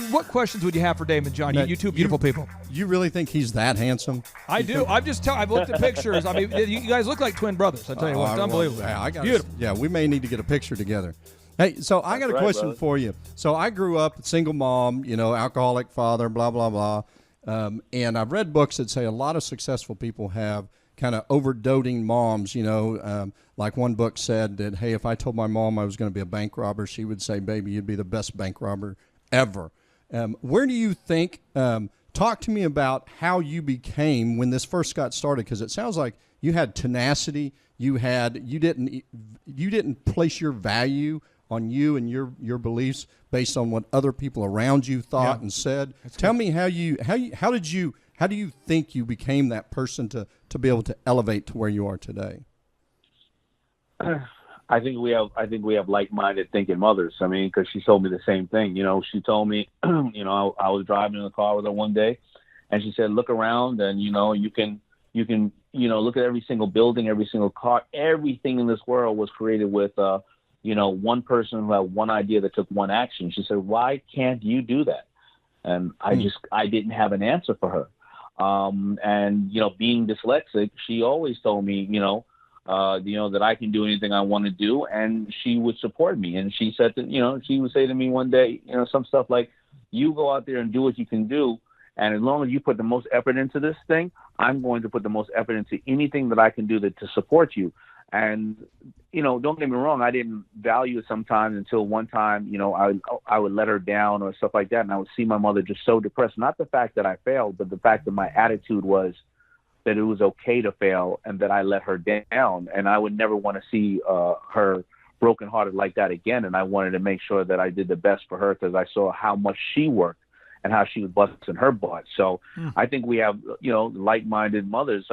What questions would you have for Damon John? You two beautiful people. You really think he's that handsome? I do. I've looked at pictures. I mean, you guys look like twin brothers. I tell you what, it's unbelievable. Beautiful. Yeah, we may need to get a picture together. Hey, so I got a question for you. So I grew up single mom, alcoholic father, blah, blah, blah. And I've read books that say a lot of successful people have kind of overdoting moms, like one book said that, hey, if I told my mom I was going to be a bank robber, she would say, baby, you'd be the best bank robber ever. Where do you think, talk to me about how you became when this first got started, because it sounds like you had tenacity, you didn't place your value on you and your beliefs based on what other people around you thought and said. Tell me how do you think you became that person to be able to elevate to where you are today? I think we have like-minded thinking mothers. I mean, because she told me the same thing. She told me, I was driving in the car with her one day, and she said, look around, and you can look at every single building, every single car, everything in this world was created with one person who had one idea that took one action. She said, why can't you do that? And I didn't have an answer for her. And being dyslexic, she always told me, that I can do anything I want to do, and she would support me. And she said that, she would say to me one day, some stuff like, you go out there and do what you can do. And as long as you put the most effort into this thing, I'm going to put the most effort into anything that I can do to support you. And, don't get me wrong, I didn't value it sometimes until one time, I would let her down or stuff like that. And I would see my mother just so depressed. Not the fact that I failed, but the fact that my attitude was that it was okay to fail and that I let her down. And I would never want to see her brokenhearted like that again. And I wanted to make sure that I did the best for her because I saw how much she worked and how she was busting her butt. So I think we have, like-minded mothers.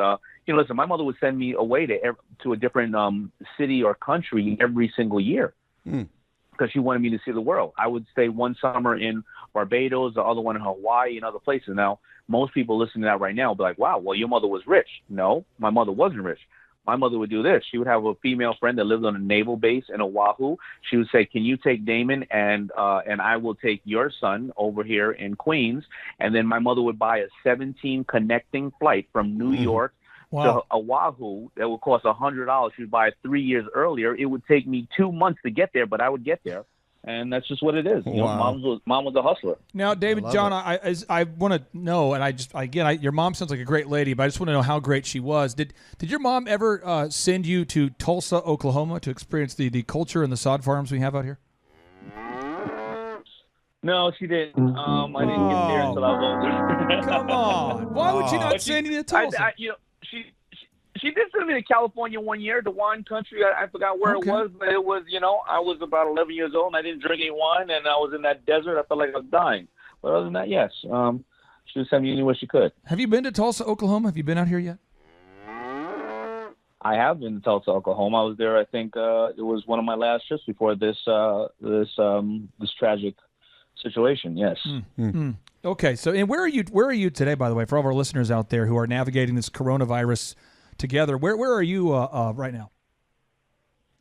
Listen, my mother would send me away to a different city or country every single year because she wanted me to see the world. I would stay one summer in Barbados, the other one in Hawaii, and other places. Now, most people listening to that right now will be like, wow, well, your mother was rich. No, my mother wasn't rich. My mother would do this. She would have a female friend that lived on a naval base in Oahu. She would say, can you take Damon and I will take your son over here in Queens. And then my mother would buy a 17 connecting flight from New York to Oahu that would cost $100. She would buy it 3 years earlier. It would take me 2 months to get there, but I would get there. And that's just what it is. Mom was a hustler. Now, David, John, I want to know, and your mom sounds like a great lady, but I just want to know how great she was. Did your mom ever send you to Tulsa, Oklahoma, to experience the culture and the sod farms we have out here? No, she didn't. I didn't get there until I was older. Come on, why would she not send you to Tulsa? She did send me to California one year, the wine country. I forgot where it was, but it was, I was about 11 years old and I didn't drink any wine, and I was in that desert. I felt like I was dying. But other than that, yes, she would send me anywhere she could. Have you been to Tulsa, Oklahoma? Have you been out here yet? I have been to Tulsa, Oklahoma. I was there. I think it was one of my last trips before this tragic situation. Yes. Okay. So, and where are you today? By the way, for all of our listeners out there who are navigating this coronavirus together, where are you right now?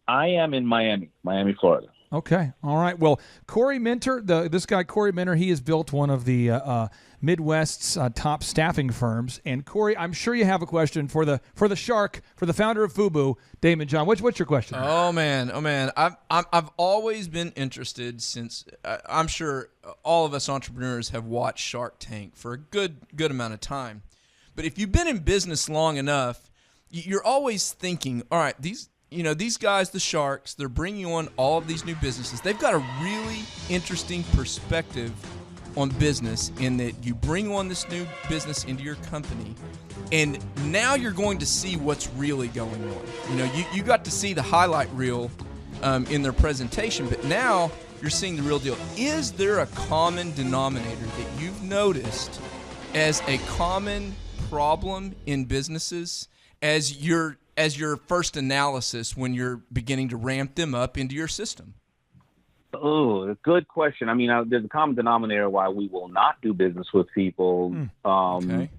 I am in Miami, Florida. Okay. All right. Well, Corey Minter, this guy, Corey Minter, he has built one of the Midwest's top staffing firms. And Corey, I'm sure you have a question for the shark, for the founder of FUBU, Damon John. What's your question? Oh man. I've always been interested since I'm sure all of us entrepreneurs have watched Shark Tank for a good amount of time. But if you've been in business long enough, you're always thinking, all right, these guys, the sharks, they're bringing on all of these new businesses. They've got a really interesting perspective on business in that you bring on this new business into your company, and now you're going to see what's really going on. You got to see the highlight reel in their presentation, but now you're seeing the real deal. Is there a common denominator that you've noticed as a common problem in businesses as your first analysis when you're beginning to ramp them up into your system? Oh, good question. I mean, there's a common denominator why we will not do business with people. Okay.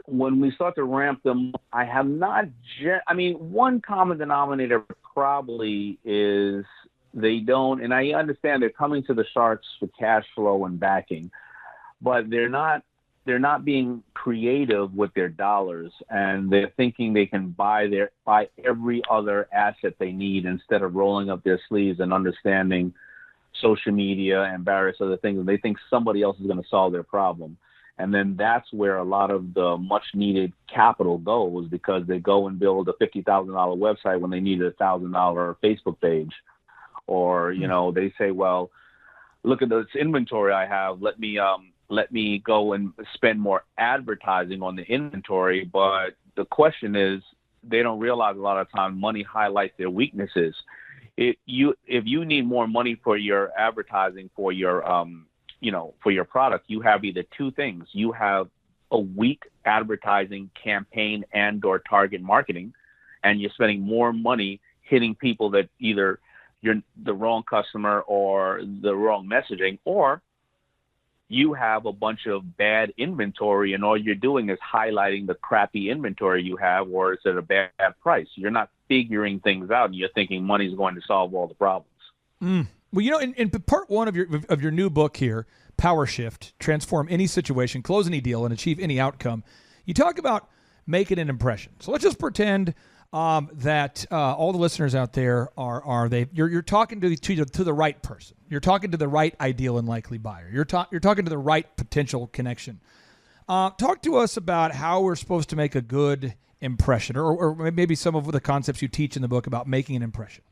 When we start to ramp them, I have not. I mean, one common denominator probably is they don't. And I understand they're coming to the sharks for cash flow and backing, but they're not being creative with their dollars, and they're thinking they can buy every other asset they need instead of rolling up their sleeves and understanding social media and various other things. And they think somebody else is going to solve their problem. And then that's where a lot of the much needed capital goes, because they go and build a $50,000 website when they need a $1,000 Facebook page. Or, they say, well, look at this inventory I have. Let me go and spend more advertising on the inventory. But the question is, they don't realize a lot of time money highlights their weaknesses. If you need more money for your advertising for your for your product, you have either two things. You have a weak advertising campaign and or target marketing, and you're spending more money hitting people that either you're the wrong customer or the wrong messaging, or you have a bunch of bad inventory and all you're doing is highlighting the crappy inventory you have, or it's at a bad price. You're not figuring things out, and you're thinking money's going to solve all the problems. Well, in part one of your new book here, Power Shift, Transform Any Situation, Close Any Deal, and Achieve Any Outcome, you talk about making an impression. So let's just pretend that all the listeners out there you're talking to the right person. You're talking to the right ideal and likely buyer. You're talking to the right potential connection. Talk to us about how we're supposed to make a good impression, or maybe some of the concepts you teach in the book about making an impression.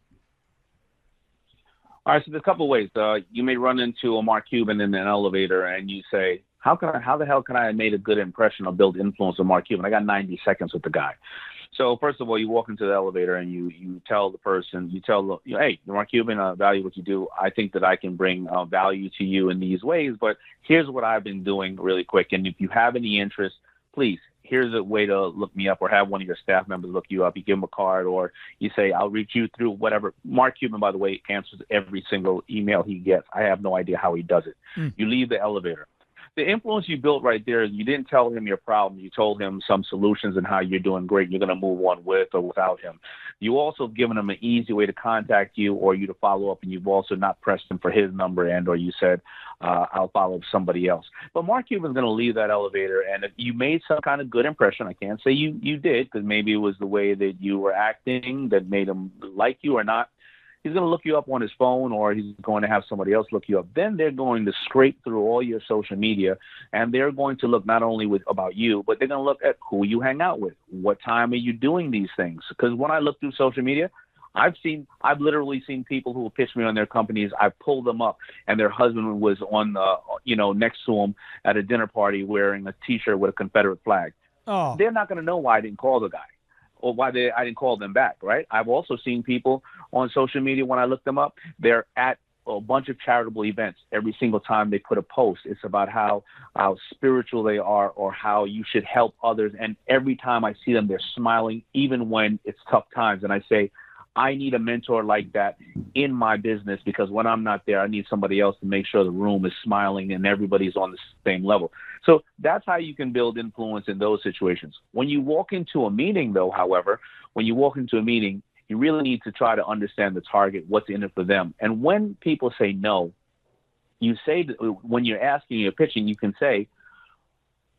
All right, so there's a couple of ways. You may run into a Mark Cuban in an elevator, and you say, how the hell can I have made a good impression or build influence on Mark Cuban? I got 90 seconds with the guy. So first of all, you walk into the elevator and you tell the person, hey, Mark Cuban, I value what you do. I think that I can bring value to you in these ways, but here's what I've been doing really quick. And if you have any interest, please, here's a way to look me up, or have one of your staff members look you up. You give them a card, or you say, I'll reach you through whatever. Mark Cuban, by the way, answers every single email he gets. I have no idea how he does it. You leave the elevator. The influence you built right there, you didn't tell him your problem. You told him some solutions and how you're doing great. You're going to move on with or without him. You also given him an easy way to contact you, or you to follow up, and you've also not pressed him for his number, and or you said, I'll follow up somebody else. But Mark Cuban's going to leave that elevator, and if you made some kind of good impression, I can't say you did, because maybe it was the way that you were acting that made him like you or not. He's going to look you up on his phone, or he's going to have somebody else look you up. Then they're going to scrape through all your social media, and they're going to look not only about you, but they're going to look at who you hang out with. What time are you doing these things? Because when I look through social media, I've literally seen people who will pitch me on their companies. I pulled them up, and their husband was on next to them at a dinner party wearing a T-shirt with a Confederate flag. Oh. They're not going to know why I didn't call the guy, or why I didn't call them back, right? I've also seen people on social media, when I look them up, they're at a bunch of charitable events. Every single time they put a post, it's about how spiritual they are, or how you should help others. And every time I see them, they're smiling, even when it's tough times. And I say, I need a mentor like that in my business, because when I'm not there, I need somebody else to make sure the room is smiling and everybody's on the same level. So that's how you can build influence in those situations. When you walk into a meeting, though, however, you really need to try to understand the target, what's in it for them. And when people say no, you say that when you're asking, you're pitching, you can say,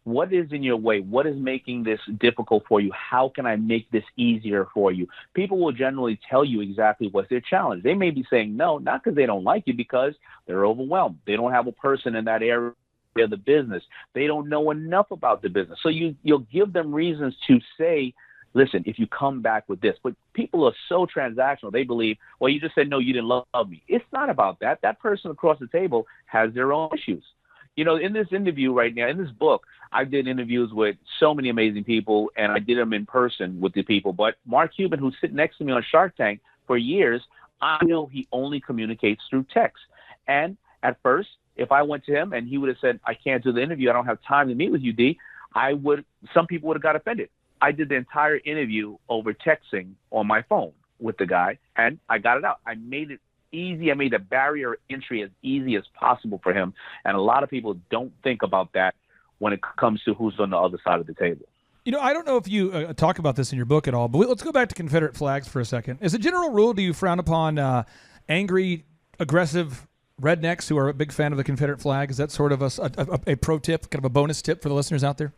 what is in your way? What is making this difficult for you? How can I make this easier for you? People will generally tell you exactly what's their challenge. They may be saying no, not because they don't like you, because they're overwhelmed. They don't have a person in that area of the business. They don't know enough about the business. So you'll give them reasons to say, listen, if you come back with this. But people are so transactional. They believe, well, you just said no, you didn't love me. It's not about that. That person across the table has their own issues. In this interview right now, in this book, I did interviews with so many amazing people, and I did them in person with the people. But Mark Cuban, who's sitting next to me on Shark Tank for years, I know he only communicates through text. And at first, if I went to him and he would have said, I can't do the interview, I don't have time to meet with you, D, some people would have got offended. I did the entire interview over texting on my phone with the guy, and I got it out. I made it easy. I made the barrier of entry as easy as possible for him. And a lot of people don't think about that when it comes to who's on the other side of the table. You know, I don't know if you talk about this in your book at all, but let's go back to Confederate flags for a second. As a general rule, do you frown upon angry, aggressive rednecks who are a big fan of the Confederate flag? Is that sort of a pro tip, kind of a bonus tip for the listeners out there?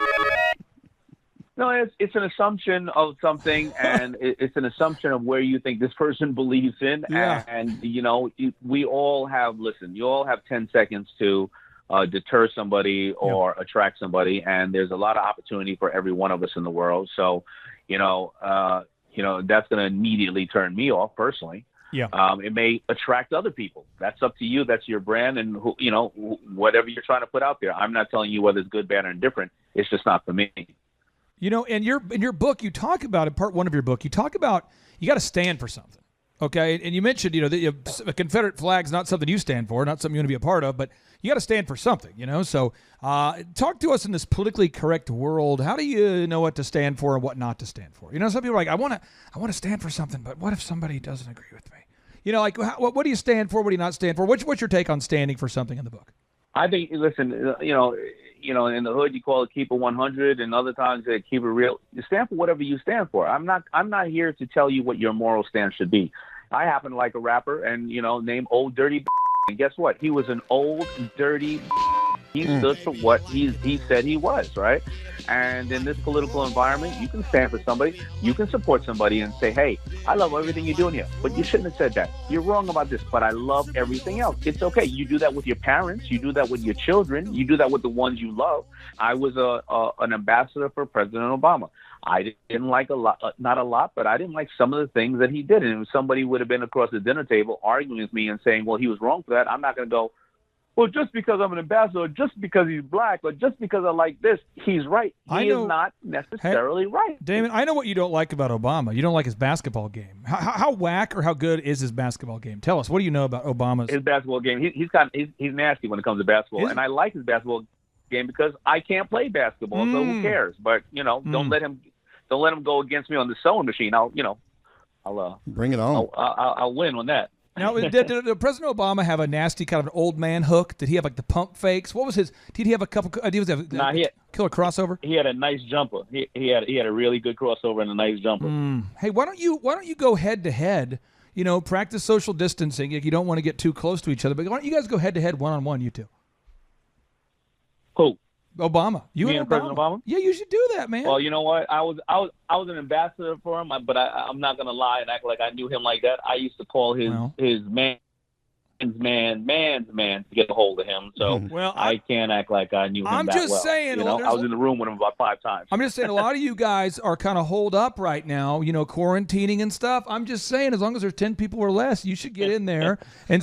No, it's an assumption of something, and it's an assumption of where you think this person believes in. Yeah. And, you know, we all have, you all have 10 seconds to deter somebody or attract somebody, and there's a lot of opportunity for every one of us in the world. So, that's going to immediately turn me off personally. Yeah. It may attract other people. That's up to you. That's your brand, and whatever you're trying to put out there. I'm not telling you whether it's good, bad, or indifferent. It's just not for me. You know, in your book, you talk about, in part one of your book, you talk about you got to stand for something, okay? And you mentioned, that a Confederate flag's not something you stand for, not something you want to be a part of, but you got to stand for something, So talk to us in this politically correct world. How do you know what to stand for and what not to stand for? Some people are like, I want to stand for something, but what if somebody doesn't agree with me? What do you stand for? What do you not stand for? What's your take on standing for something in the book? I think, listen, in the hood you call it keep it 100, and other times they keep it real. You stand for whatever you stand for. I'm not here to tell you what your moral stance should be. I happen to like a rapper and named Old Dirty, and guess what? He was an old dirty. He stood for what he said he was, right? And in this political environment, you can stand for somebody, you can support somebody and say, hey, I love everything you're doing here, but you shouldn't have said that. You're wrong about this, but I love everything else. It's okay. You do that with your parents. You do that with your children. You do that with the ones you love. I was an ambassador for President Obama. I didn't like not a lot, but I didn't like some of the things that he did. And if somebody would have been across the dinner table arguing with me and saying, well, he was wrong for that, I'm not going to go, well, just because I'm an ambassador, just because he's black, or just because I like this, he's right. He is not necessarily right. Damon, I know what you don't like about Obama. You don't like his basketball game. How whack or how good is his basketball game? Tell us, what do you know about Obama's? His basketball game, he's nasty when it comes to basketball. And I like his basketball game because I can't play basketball, so who cares? But, don't let him go against me on the sewing machine. I'll bring it on. I'll win on that. Now, did President Obama have a nasty kind of an old man hook? Did he have like the pump fakes? What was his? Did he have a couple? He had killer crossover. He had a nice jumper. He had a really good crossover and a nice jumper. Hey, why don't you go head to head? Practice social distancing. You don't want to get too close to each other, but why don't you guys go head to head, 1-on-1, you two? Who? Obama. You and President Obama? Yeah, you should do that, man. Well, you know what? I was an ambassador for him, but I'm not gonna lie and act like I knew him like that. I used to call his man's man to get a hold of him. So I can't act like I knew him I'm that just well. saying. I was in the room with him about 5 times. I'm just saying a lot of you guys are kind of holed up right now, quarantining and stuff. I'm just saying as long as there's 10 people or less, you should get in there and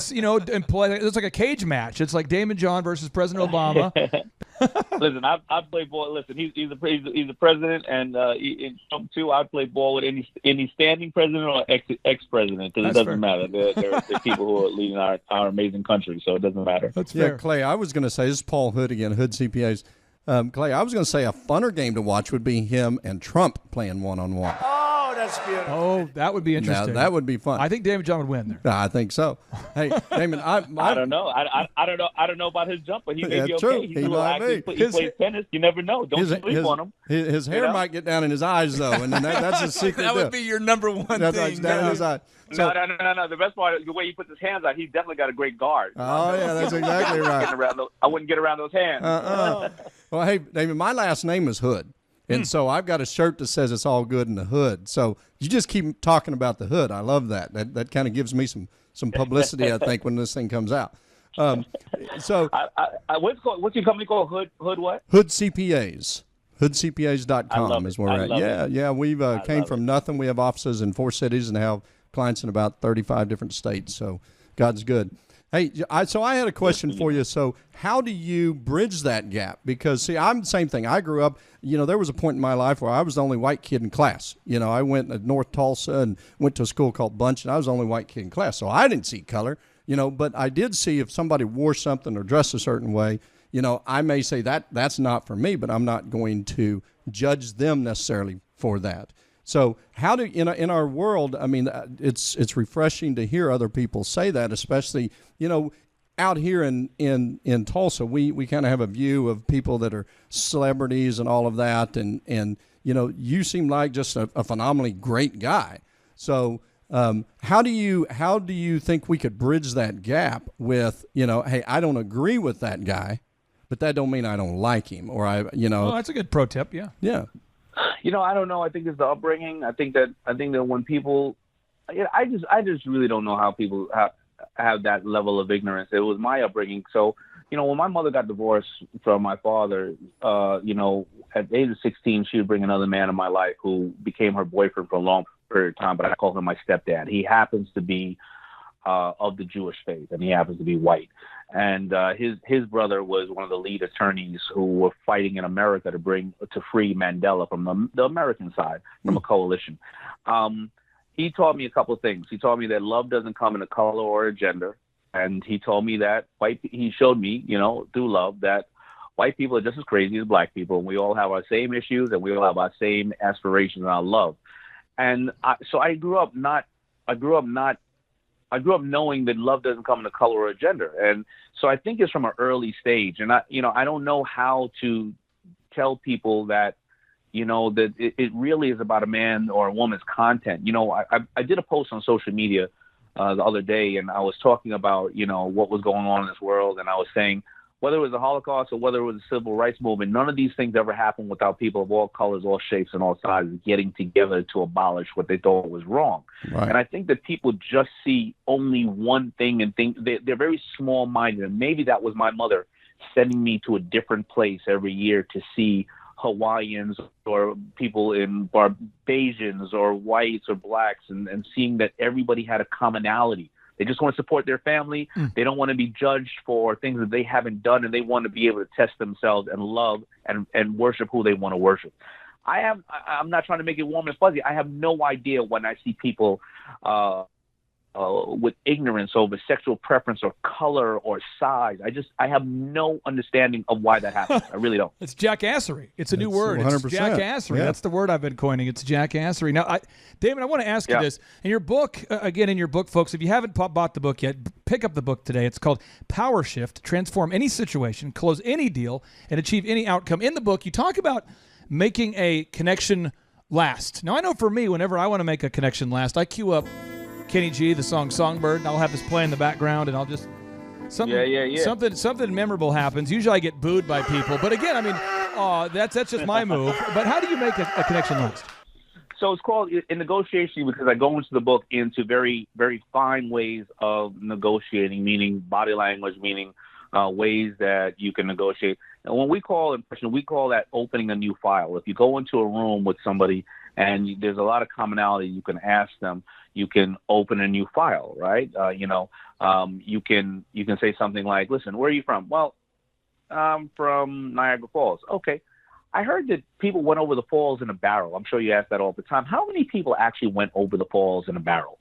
play. It's like a cage match. It's like Damon John versus President Obama. Listen, I play ball. Listen, he's the president, and in Trump too. I play ball with any standing president or ex-president because it doesn't matter. They're people who are leading our amazing country, so it doesn't matter. That's fair. Clay, I was going to say, this is Paul Hood again, Hood CPAs. Clay, I was going to say a funner game to watch would be him and Trump playing 1-on-1. Oh, that's beautiful. Oh, that would be interesting. Now, that would be fun. I think Damon John would win there. I think so. Hey, Damon, I don't know. I don't know about his jumper. He may be okay. True. He's a little active. He plays tennis. You never know. Don't sleep on him. His hair might get down in his eyes, though, and then that's a secret. That would be your number one that's thing. Like down in his eye. So, no. The best part is the way he puts his hands out. He's definitely got a great guard. Oh, yeah, that's exactly right. I wouldn't get around those hands. Well, hey, David, my last name is Hood. And so I've got a shirt that says it's all good in the hood. So you just keep talking about the hood. I love that. That kind of gives me some publicity, I think, when this thing comes out. What's your company called? Hood what? Hood CPAs. HoodCPAs.com is where we're at. Yeah. We've came from nothing. We have offices in 4 cities and have clients in about 35 different states. So God's good. Hey, so I had a question for you. So how do you bridge that gap? Because, see, I'm the same thing. I grew up, there was a point in my life where I was the only white kid in class. I went to North Tulsa and went to a school called Bunch, and I was the only white kid in class. So I didn't see color, but I did see if somebody wore something or dressed a certain way, I may say that's not for me, but I'm not going to judge them necessarily for that. So how do in our world? I mean, it's refreshing to hear other people say that, especially out here in Tulsa, we kind of have a view of people that are celebrities and all of that, and you seem like just a phenomenally great guy. So how do you think we could bridge that gap with hey, I don't agree with that guy, but that don't mean I don't like him, or Well, that's a good pro tip. Yeah. Yeah. I don't know. I think it's the upbringing. I think that when people, I just really don't know how people have that level of ignorance. It was my upbringing. So, when my mother got divorced from my father, at the age of 16, she would bring another man in my life who became her boyfriend for a long period of time. But I call him my stepdad. He happens to be of the Jewish faith, and he happens to be white. And his brother was one of the lead attorneys who were fighting in America to free Mandela from the American side, from a coalition. He taught me a couple of things. He taught me that love doesn't come in a color or a gender, and he told me that he showed me, through love, that white people are just as crazy as black people, and we all have our same issues, and we all have our same aspirations and our love. And so I grew up knowing that love doesn't come in a color or a gender. And so I think it's from an early stage. And I don't know how to tell people that, that it really is about a man or a woman's content. I did a post on social media the other day, and I was talking about, what was going on in this world. And I was saying, whether it was the Holocaust or whether it was the civil rights movement, none of these things ever happened without people of all colors, all shapes, and all sizes getting together to abolish what they thought was wrong. Right. And I think that people just see only one thing and think they're very small-minded. And maybe that was my mother sending me to a different place every year to see Hawaiians or people in Barbadians or whites or blacks, and seeing that everybody had a commonality. They just want to support their family. They don't want to be judged for things that they haven't done, and they want to be able to test themselves and love and worship who they want to worship. I'm not trying to make it warm and fuzzy. I have no idea when I see people with ignorance over sexual preference or color or size. I have no understanding of why that happens. I really don't. It's jackassery. It's a new word. 100%. It's jackassery. Yeah. That's the word I've been coining. It's jackassery. Now, Damon, I want to ask you this. In your book, folks, if you haven't bought the book yet, pick up the book today. It's called Power Shift, Transform Any Situation, Close Any Deal, and Achieve Any Outcome. In the book, you talk about making a connection last. Now, I know for me, whenever I want to make a connection last, I queue up Kenny G, the song Songbird, and I'll have this play in the background, and I'll just something memorable happens. Usually I get booed by people, but again, I mean, that's just my move. But how do you make a connection last? So it's called in negotiation because I go into the book into very, very fine ways of negotiating, meaning body language, meaning ways that you can negotiate. And when we call impression, we call that opening a new file. If you go into a room with somebody and there's a lot of commonality, you can ask them. You can open a new file, right? You can say something like, "Listen, where are you from?" "Well, I'm from Niagara Falls." "Okay. I heard that people went over the falls in a barrel." I'm sure you ask that all the time. How many people actually went over the falls in a barrel?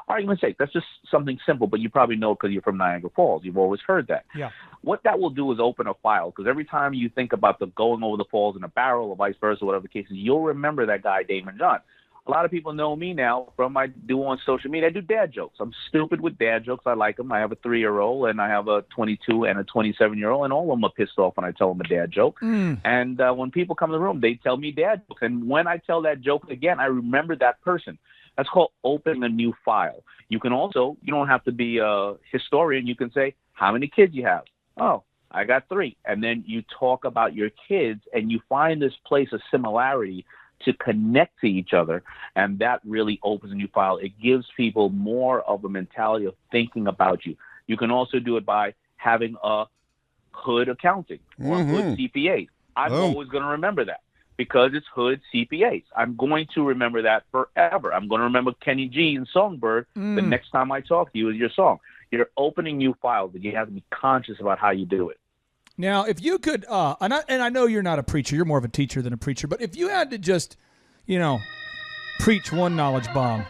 Argument's sake, that's just something simple, but you probably know because you're from Niagara Falls. You've always heard that. Yeah. What that will do is open a file, because every time you think about the going over the falls in a barrel or vice versa, whatever the case is, you'll remember that guy, Damon John. A lot of people know me now from my do on social media. I do dad jokes. I'm stupid with dad jokes. I like them. I have a 3-year-old and I have a 22 and a 27-year-old, and all of them are pissed off when I tell them a dad joke. And when people come in the room, they tell me dad jokes. And when I tell that joke again, I remember that person. That's called opening a new file. You can also, you don't have to be a historian. You can say, "How many kids you have?" "Oh, I got 3. And then you talk about your kids and you find this place of similarity to connect to each other, and that really opens a new file. It gives people more of a mentality of thinking about you. You can also do it by having a hood accounting or hood CPAs. I'm always going to remember that because it's hood CPAs. I'm going to remember that forever. I'm going to remember Kenny G and Songbird the next time I talk to you with your song. You're opening new files, but you have to be conscious about how you do it. Now, if you could, and I know you're not a preacher, you're more of a teacher than a preacher, but if you had to just, preach one knowledge bomb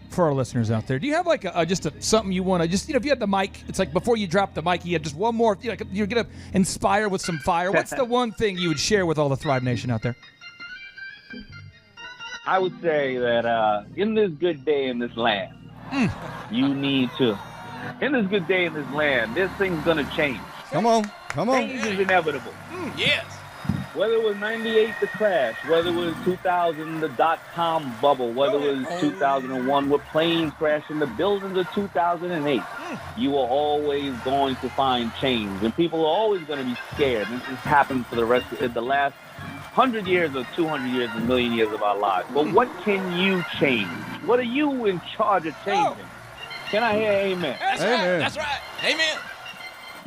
for our listeners out there, do you have like something you want to just, if you had the mic, it's like before you drop the mic, you had just one more, you're going to inspire with some fire. What's the one thing you would share with all the Thrive Nation out there? I would say that in this good day in this land, you need to. In this good day in this land, this thing's gonna change. Come on. Change is inevitable. Yes. Whether it was '98 the crash, whether it was 2000 the dot-com bubble, whether it was 2001 with planes crashing, the buildings of 2008, you are always going to find change, and people are always going to be scared. This has happened for the last 100 years or 200 years, a million years of our lives. But what can you change? What are you in charge of changing? Can I hear amen? That's right. Amen.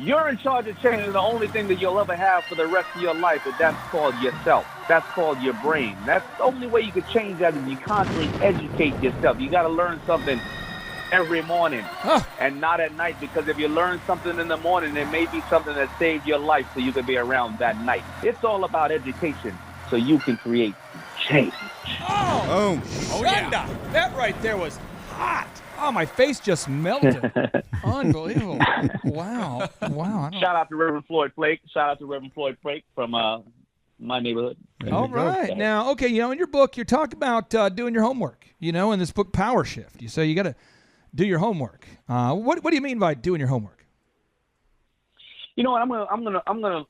You're in charge of changing the only thing that you'll ever have for the rest of your life, and that's called yourself. That's called your brain. That's the only way you can change that is you constantly educate yourself. You got to learn something every morning and not at night, because if you learn something in the morning, it may be something that saved your life so you can be around that night. It's all about education so you can create change. Oh yeah. That right there was hot. Oh, my face just melted. Unbelievable. Wow. Shout out to Reverend Floyd Flake. Shout out to Reverend Floyd Flake from my neighborhood. All right. Now, okay, in your book, you talk about doing your homework, in this book, Power Shift. You say you got to do your homework. What do you mean by doing your homework? You know what?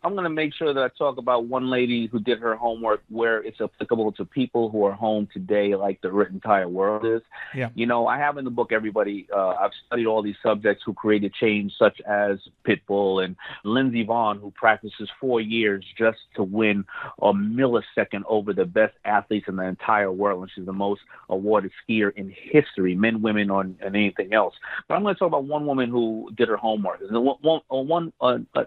I'm gonna make sure that I talk about one lady who did her homework where it's applicable to people who are home today, like the entire world is. Yeah. I have in the book everybody. I've studied all these subjects who created change, such as Pitbull and Lindsey Vonn, who practices 4 years just to win a millisecond over the best athletes in the entire world, and she's the most awarded skier in history, men, women, and anything else. But I'm going to talk about one woman who did her homework.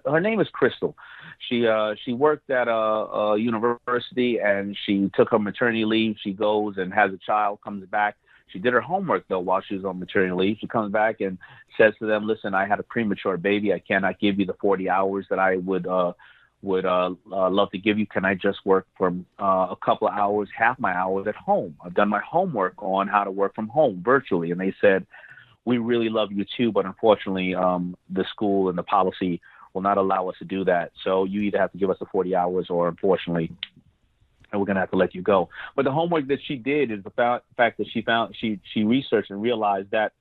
Her name is Crystal. She worked at a university, and she took her maternity leave. She goes and has a child, comes back. She did her homework, though, while she was on maternity leave. She comes back and says to them, listen, I had a premature baby. I cannot give you the 40 hours that I would love to give you. Can I just work from a couple of hours, half my hours at home? I've done my homework on how to work from home virtually. And they said, we really love you, too, but unfortunately, the school and the policy will not allow us to do that. So you either have to give us the 40 hours or, unfortunately, and we're going to have to let you go. But the homework that she did is the fact that she researched and realized that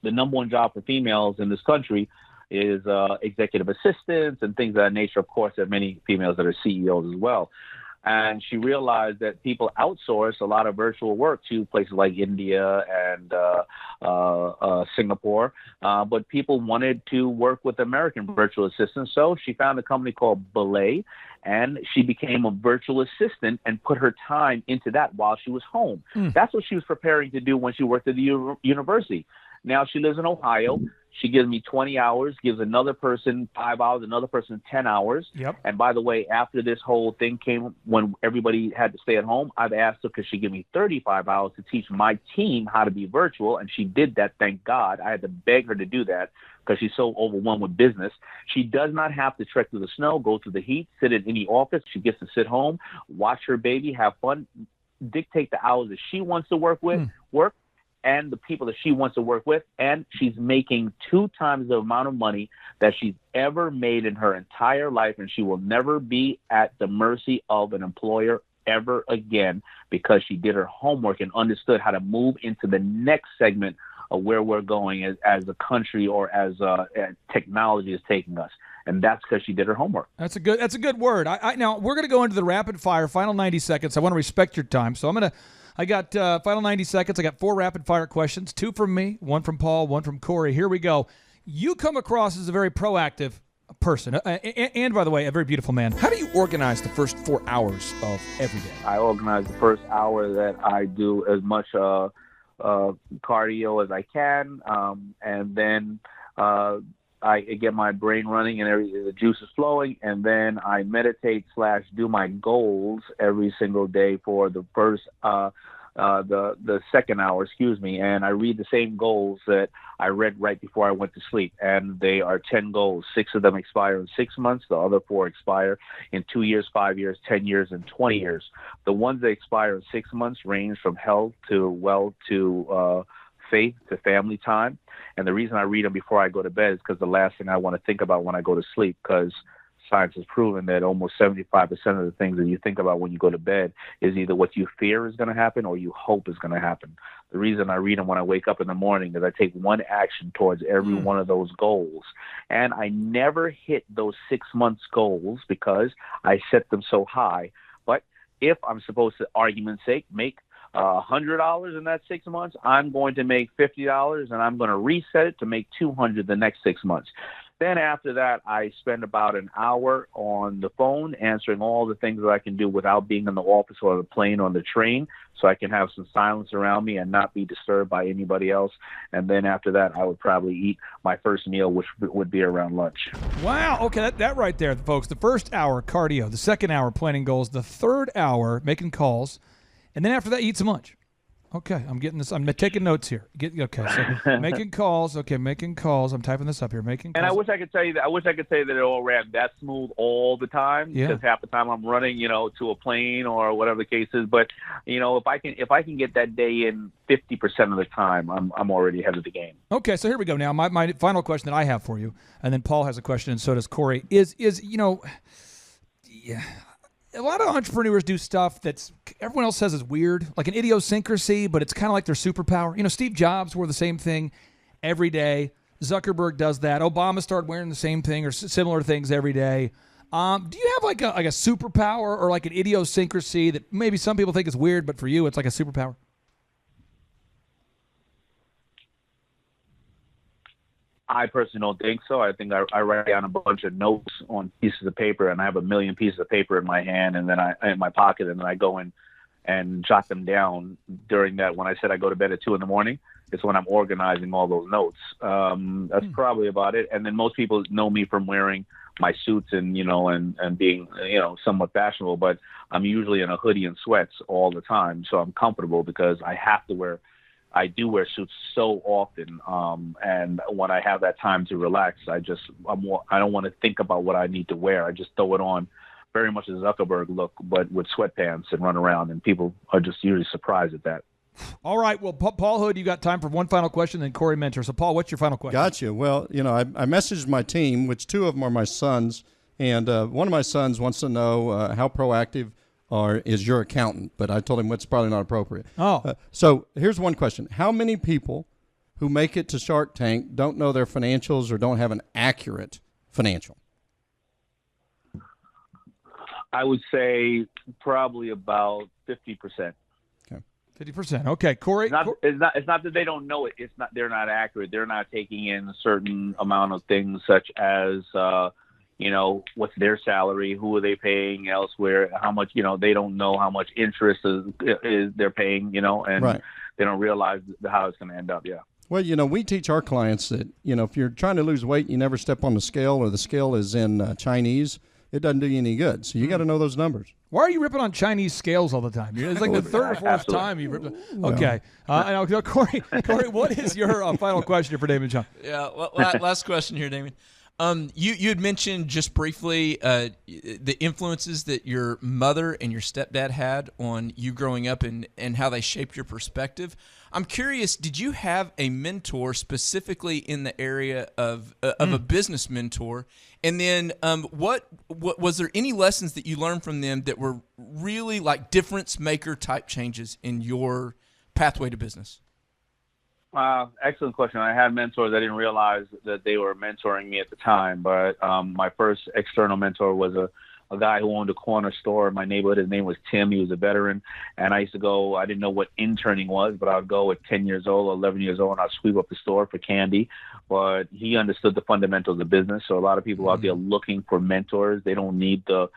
the number one job for females in this country is executive assistants and things of that nature. Of course, there are many females that are CEOs as well. And she realized that people outsource a lot of virtual work to places like India and Singapore, but people wanted to work with American virtual assistants. So she found a company called Belay, and she became a virtual assistant and put her time into that while she was home. That's what she was preparing to do when she worked at the university. Now she lives in Ohio. She gives me 20 hours, gives another person 5 hours, another person 10 hours. Yep. And by the way, after this whole thing came, when everybody had to stay at home, I've asked her, could she give me 35 hours to teach my team how to be virtual? And she did that, thank God. I had to beg her to do that because she's so overwhelmed with business. She does not have to trek through the snow, go through the heat, sit in any office. She gets to sit home, watch her baby, have fun, dictate the hours that she wants to work, and the people that she wants to work with, and she's making 2 times the amount of money that she's ever made in her entire life, and she will never be at the mercy of an employer ever again because she did her homework and understood how to move into the next segment of where we're going as a country or as technology is taking us. And that's because she did her homework. That's a good word. Now, we're going to go into the rapid fire, final 90 seconds. I want to respect your time, so I got final 90 seconds. I got 4 rapid-fire questions, 2 from me, 1 from Paul, 1 from Corey. Here we go. You come across as a very proactive person, and by the way, a very beautiful man. How do you organize the first 4 hours of every day? I organize the first hour that I do as much cardio as I can, and then I get my brain running and the juice is flowing, and then I meditate / do my goals every single day for the first the second hour, and I read the same goals that I read right before I went to sleep, and they are 10 goals. 6 of them expire in 6 months. The other 4 expire in 2 years, 5 years, 10 years, and 20 years. The ones that expire in 6 months range from health to wealth to faith to family time. And the reason I read them before I go to bed is because the last thing I want to think about when I go to sleep, because science has proven that almost 75% of the things that you think about when you go to bed is either what you fear is going to happen or you hope is going to happen. The reason I read them when I wake up in the morning is I take one action towards every one of those goals. And I never hit those 6 months goals because I set them so high. But if I'm supposed to, argument's sake, make $100 in that 6 months, I'm going to make $50 and I'm going to reset it to make $200 the next 6 months. Then after that, I spend about an hour on the phone answering all the things that I can do without being in the office or the plane or the train, so I can have some silence around me and not be disturbed by anybody else. And then after that, I would probably eat my first meal, which would be around lunch. Wow. Okay, that right there, folks. The first hour, cardio. The second hour, planning goals. The third hour, making calls. And then after that, eat some lunch. Okay, I'm getting this. I'm taking notes here. So making calls. Okay, making calls. I'm typing this up here. Making calls. And I wish I could tell you that. I wish I could say that it all ran that smooth all the time. Yeah. Because half the time I'm running, to a plane or whatever the case is. But if I can get that day in 50% of the time, I'm already ahead of the game. Okay, so here we go. Now, my final question that I have for you, and then Paul has a question, and so does Corey. Is a lot of entrepreneurs do stuff that's everyone else says is weird, like an idiosyncrasy, but it's kind of like their superpower. Steve Jobs wore the same thing every day. Zuckerberg does that. Obama started wearing the same thing or similar things every day. Do you have like a superpower or like an idiosyncrasy that maybe some people think is weird, but for you it's like a superpower? I personally don't think so. I think I write down a bunch of notes on pieces of paper, and I have a million pieces of paper in my hand, and then in my pocket, and then I go in and jot them down during that. When I said I go to bed at 2 a.m, it's when I'm organizing all those notes. That's probably about it. And then most people know me from wearing my suits and being somewhat fashionable, but I'm usually in a hoodie and sweats all the time, so I'm comfortable because I do wear suits so often, and when I have that time to relax, I don't want to think about what I need to wear. I just throw it on, very much as Zuckerberg look, but with sweatpants and run around, and people are just usually surprised at that. All right, well, Paul Hood, you got time for one final question, then Corey Mentor. So, Paul, what's your final question? Gotcha. Well, I messaged my team, which 2 of them are my sons, and one of my sons wants to know how proactive is your accountant, but I told him it's probably not appropriate. So here's one question. How many people who make it to Shark Tank don't know their financials or don't have an accurate financial? I would say probably about 50%. Okay. 50%. Okay, Corey. It's not that they don't know it. They're not accurate. They're not taking in a certain amount of things such as what's their salary, who are they paying elsewhere, how much, they don't know how much interest is they're paying, and right. They don't realize how it's going to end up. Yeah. Well, we teach our clients that, if you're trying to lose weight, you never step on the scale or the scale is in Chinese, it doesn't do you any good. So you got to know those numbers. Why are you ripping on Chinese scales all the time? It's like the third or fourth time you ripped. Okay. Corey, what is your final question for Damon John? Yeah, last question here, Damon. You had mentioned just briefly the influences that your mother and your stepdad had on you growing up and how they shaped your perspective. I'm curious, did you have a mentor specifically in the area of a business mentor? And then what was there any lessons that you learned from them that were really like difference maker type changes in your pathway to business? Excellent question. I had mentors. I didn't realize that they were mentoring me at the time, but my first external mentor was a guy who owned a corner store in my neighborhood. His name was Tim. He was a veteran, and I used to go. I didn't know what interning was, but I would go at 10 years old, 11 years old, and I'd sweep up the store for candy. But he understood the fundamentals of business. So a lot of people out there looking for mentors, they don't need the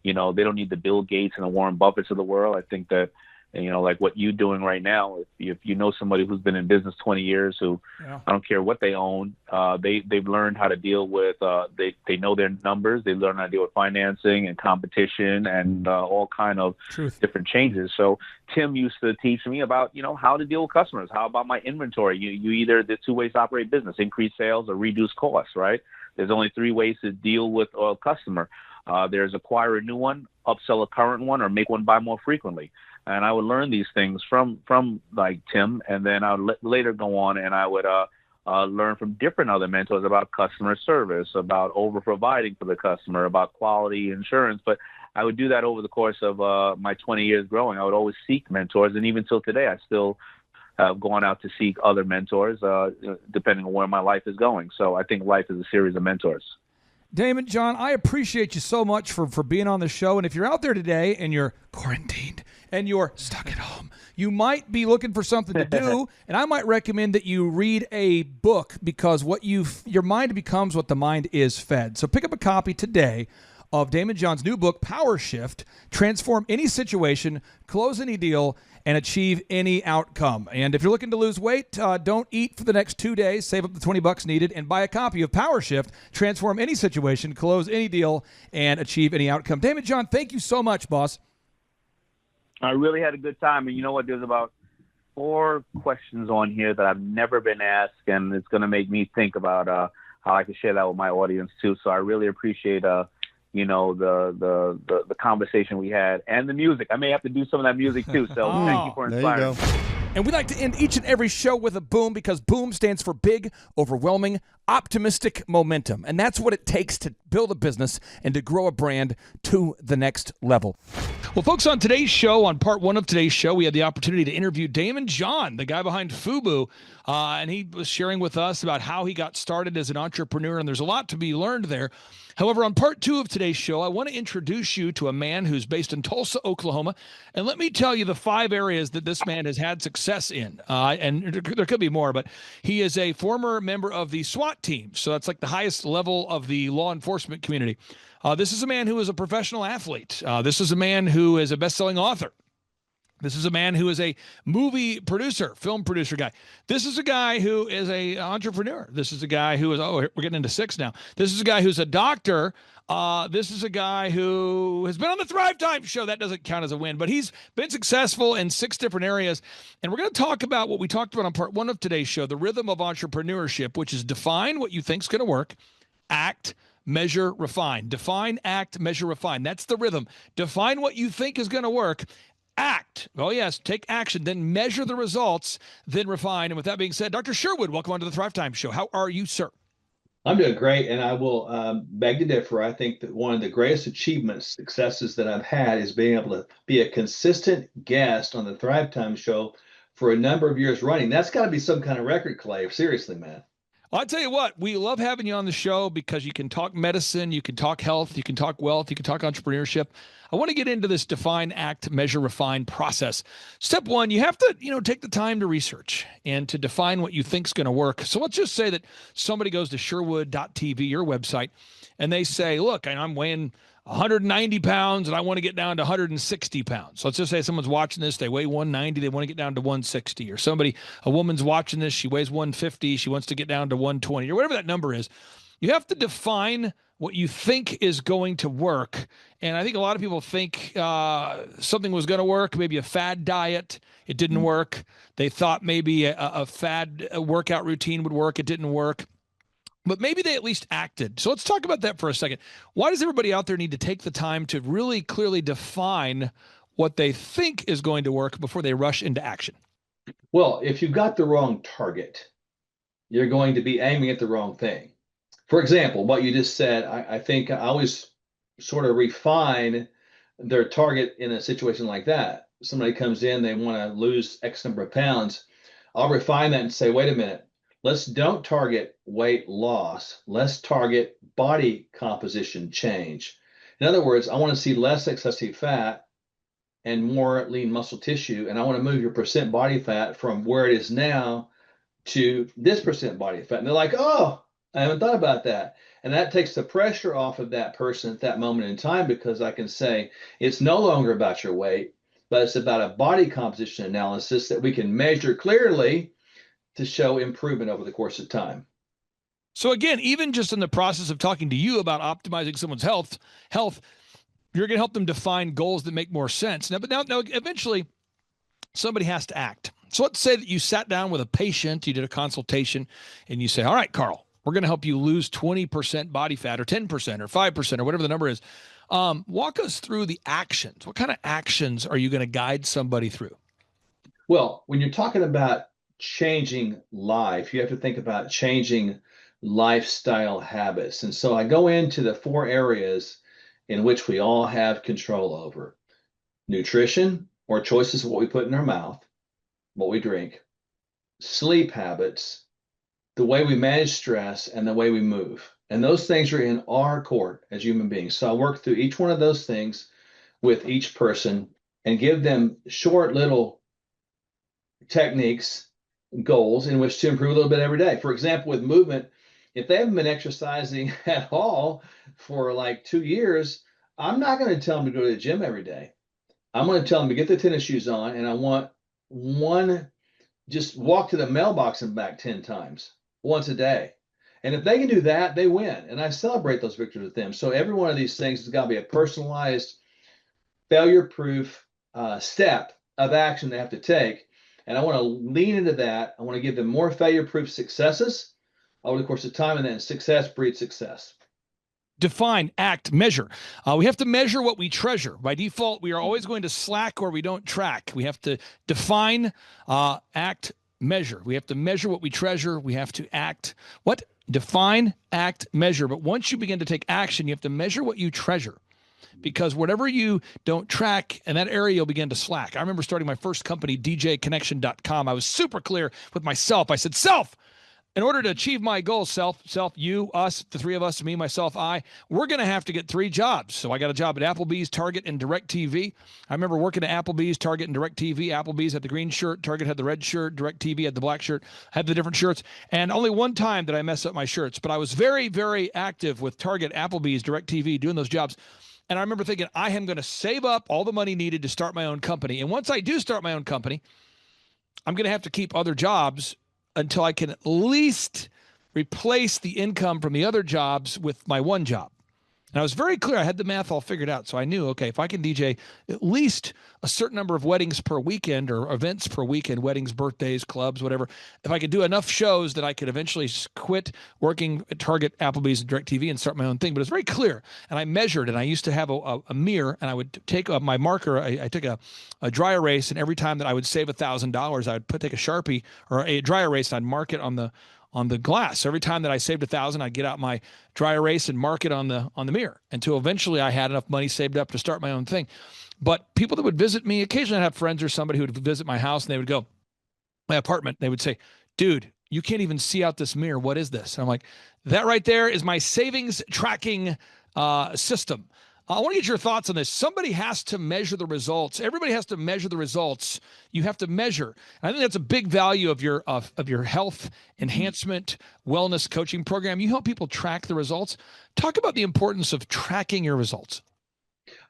Bill Gates and the Warren Buffetts of the world. I think that, like what you're doing right now, if you know somebody who's been in business 20 years, who I don't care what they own, they've learned how to deal with, they know their numbers, they learn how to deal with financing and competition and all kind of different changes. So Tim used to teach me about, how to deal with customers. How about my inventory? You either, there's 2 ways to operate business: increase sales or reduce costs, right? There's only 3 ways to deal with a customer. There's acquire a new one, upsell a current one, or make one buy more frequently. And I would learn these things from like Tim, and then I would later go on and I would learn from different other mentors about customer service, about over providing for the customer, about quality insurance. But I would do that over the course of my 20 years growing. I would always seek mentors, and even till today, I still have gone out to seek other mentors, depending on where my life is going. So I think life is a series of mentors. Damon, John, I appreciate you so much for being on the show. And if you're out there today and you're quarantined and you're stuck at home, you might be looking for something to do. And I might recommend that you read a book, because your mind becomes what the mind is fed. So pick up a copy today of Damon John's new book, Power Shift: Transform Any Situation, Close Any Deal, and Achieve Any Outcome. And if you're looking to lose weight, don't eat for the next 2 days. Save up the $20 needed and buy a copy of Power Shift: Transform Any Situation, Close Any Deal, and Achieve Any Outcome. Damon John, thank you so much, boss. I really had a good time. And you know what? There's about 4 questions on here that I've never been asked, and it's going to make me think about how I can share that with my audience too. So I really appreciate the conversation we had, and the music. I may have to do some of that music too. So thank you for inspiring me. And we like to end each and every show with a boom, because boom stands for big, overwhelming, optimistic momentum. And that's what it takes to build a business and to grow a brand to the next level. Well, folks, on today's show, on part 1 of today's show, we had the opportunity to interview Damon John, the guy behind FUBU. And he was sharing with us about how he got started as an entrepreneur. And there's a lot to be learned there. However, on part 2 of today's show, I want to introduce you to a man who's based in Tulsa, Oklahoma. And let me tell you the 5 areas that this man has had success in. And there could be more, but he is a former member of the SWAT team. So that's like the highest level of the law enforcement community. This is a man who is a professional athlete. This is a man who is a best-selling author. This is a man who is a movie producer, film producer guy. This is a guy who is an entrepreneur. This is a guy who is, we're getting into 6 now. This is a guy who's a doctor. This is a guy who has been on the Thrivetime show. That doesn't count as a win, but he's been successful in 6 different areas. And we're going to talk about what we talked about on part 1 of today's show, the rhythm of entrepreneurship, which is define what you think is going to work, act, measure, refine. Define, act, measure, refine. That's the rhythm. Define what you think is going to work. Act. Oh, yes. Take action. Then measure the results. Then refine. And with that being said, Dr. Sherwood, welcome onto the Thrivetime Show. How are you, sir? I'm doing great, and I will beg to differ. I think that one of the greatest achievements, successes that I've had is being able to be a consistent guest on the Thrivetime Show for a number of years running. That's got to be some kind of record, Clay. Seriously, man. Well, I'll tell you what, we love having you on the show because you can talk medicine, you can talk health, you can talk wealth, you can talk entrepreneurship. I want to get into this define, act, measure, refine process. Step 1, you have to, take the time to research and to define what you think is going to work. So let's just say that somebody goes to Sherwood.tv, your website, and they say, look, I'm weighing 190 pounds and I want to get down to 160 pounds. So let's just say someone's watching this, they weigh 190, they want to get down to 160, or a woman's watching this, she weighs 150, she wants to get down to 120, or whatever that number is. You have to define what you think is going to work. And I think a lot of people think something was going to work, maybe a fad diet. It didn't work. They thought maybe a fad workout routine would work. It didn't work. But maybe they at least acted. So let's talk about that for a second. Why does everybody out there need to take the time to really clearly define what they think is going to work before they rush into action? Well, if you've got the wrong target, you're going to be aiming at the wrong thing. For example, what you just said, I think I always sort of refine their target in a situation like that. Somebody comes in, they want to lose X number of pounds. I'll refine that and say, wait a minute. Don't target weight loss. Let's target body composition change. In other words, I want to see less excessive fat and more lean muscle tissue. And I want to move your percent body fat from where it is now to this percent body fat. And they're like, oh, I haven't thought about that. And that takes the pressure off of that person at that moment in time, because I can say it's no longer about your weight, but it's about a body composition analysis that we can measure clearly to show improvement over the course of time. So again, even just in the process of talking to you about optimizing someone's health, you're going to help them define goals that make more sense. Now, eventually somebody has to act. So let's say that you sat down with a patient, you did a consultation, and you say, all right, Carl, we're going to help you lose 20% body fat or 10% or 5% or whatever the number is. Walk us through the actions. What kind of actions are you going to guide somebody through? Well, when you're talking about changing life. You have to think about changing lifestyle habits. And so I go into the 4 areas in which we all have control over: nutrition, or choices of what we put in our mouth, what we drink; sleep habits, the way we manage stress, and the way we move. And those things are in our court as human beings. So I work through each one of those things with each person and give them short little techniques, goals in which to improve a little bit every day. For example, with movement, if they haven't been exercising at all for like 2 years, I'm not going to tell them to go to the gym every day. I'm going to tell them to get the tennis shoes on, and I want one, just walk to the mailbox and back 10 times, once a day. And if they can do that, they win. And I celebrate those victories with them. So every one of these things has got to be a personalized, failure-proof step of action they have to take. And I want to lean into that. I want to give them more failure-proof successes over the course of time, and then success breeds success. Define, act, measure. We have to measure what we treasure. By default, we are always going to slack or we don't track. We have to define, act, measure. We have to measure what we treasure. We have to act. What? Define, act, measure. But once you begin to take action, you have to measure what you treasure. Because whatever you don't track in that area, you'll begin to slack. I remember starting my first company, djconnection.com. I was super clear with myself. I said, self, in order to achieve my goals, self, you, us, the 3 of us, me, myself, we're going to have to get 3 jobs. So I got a job at Applebee's, Target, and DirecTV. I remember working at Applebee's, Target, and DirecTV. Applebee's had the green shirt, Target had the red shirt, DirecTV had the black shirt, had the different shirts. And only one time did I mess up my shirts. But I was very, very active with Target, Applebee's, DirecTV, doing those jobs. And I remember thinking, I am going to save up all the money needed to start my own company. And once I do start my own company, I'm going to have to keep other jobs until I can at least replace the income from the other jobs with my one job. And I was very clear. I had the math all figured out. So I knew, okay, if I can DJ at least a certain number of weddings per weekend or events per weekend, weddings, birthdays, clubs, whatever, if I could do enough shows that I could eventually quit working at Target, Applebee's, and DirecTV and start my own thing. But it's very clear. And I measured, and I used to have a mirror, and I would take my marker. I took a dry erase, and every time that I would save $1,000, I would take a Sharpie or a dry erase, and I'd mark it on the glass. So every time that I saved $1,000, I'd get out my dry erase and mark it on the mirror until eventually I had enough money saved up to start my own thing. But people that would visit me, occasionally I'd have friends or somebody who would visit my house, and they would go, my apartment, they would say, dude, you can't even see out this mirror. What is this? And I'm like, that right there is my savings tracking system. I want to get your thoughts on this. Somebody has to measure the results. Everybody has to measure the results. You have to measure. And I think that's a big value of your health enhancement wellness coaching program. You help people track the results. Talk about the importance of tracking your results.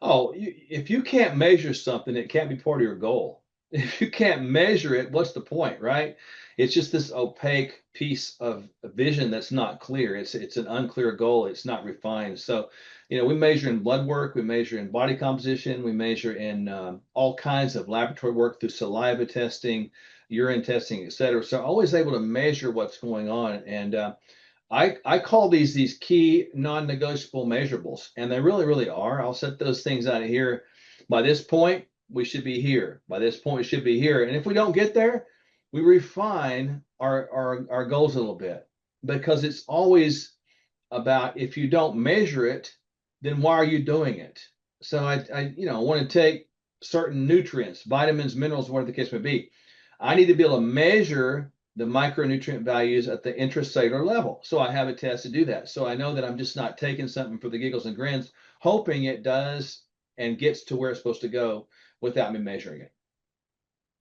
Oh, if you can't measure something, it can't be part of your goal. If you can't measure it, what's the point, right? It's just this opaque piece of vision that's not clear. It's an unclear goal. It's not refined. So, we measure in blood work, we measure in body composition, we measure in all kinds of laboratory work through saliva testing, urine testing, et cetera. So always able to measure what's going on. And I call these key non-negotiable measurables, and they really, really are. I'll set those things out of here. By this point, we should be here. By this point, we should be here. And if we don't get there, we refine our goals a little bit, because it's always about, if you don't measure it, then why are you doing it? So I want to take certain nutrients, vitamins, minerals, whatever the case may be. I need to be able to measure the micronutrient values at the intracellular level. So I have a test to do that. So I know that I'm just not taking something for the giggles and grins, hoping it does and gets to where it's supposed to go without me measuring it.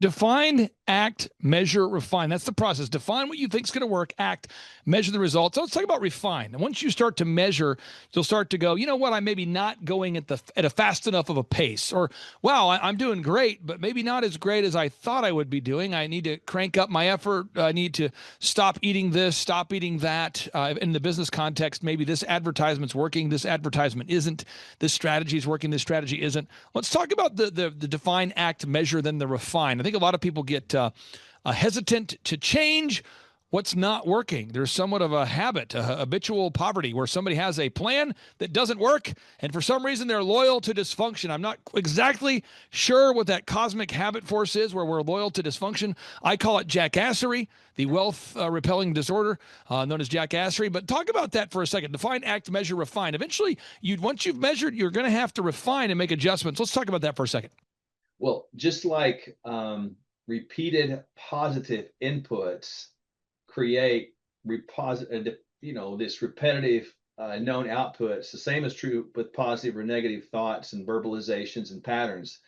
Define, act, measure, refine. That's the process. Define what you think is going to work, act, measure the results. So let's talk about refine. And once you start to measure, you'll start to go, you know what, I'm maybe not going at a fast enough of a pace. Or, wow, I'm doing great, but maybe not as great as I thought I would be doing. I need to crank up my effort. I need to stop eating this, stop eating that. In the business context, maybe this advertisement's working, this advertisement isn't. This strategy is working, this strategy isn't. Let's talk about the define, act, measure, then the refine. I think a lot of people get hesitant to change what's not working. There's somewhat of a habit, a habitual poverty, where somebody has a plan that doesn't work, and for some reason they're loyal to dysfunction. I'm not exactly sure what that cosmic habit force is where we're loyal to dysfunction. I call it jackassery, the wealth repelling disorder known as jackassery. But talk about that for a second. Define, act, measure, refine. Eventually, once you've measured, you're going to have to refine and make adjustments. Let's talk about that for a second. Well, just like repeated positive inputs create this repetitive known outputs. The same is true with positive or negative thoughts and verbalizations and patterns.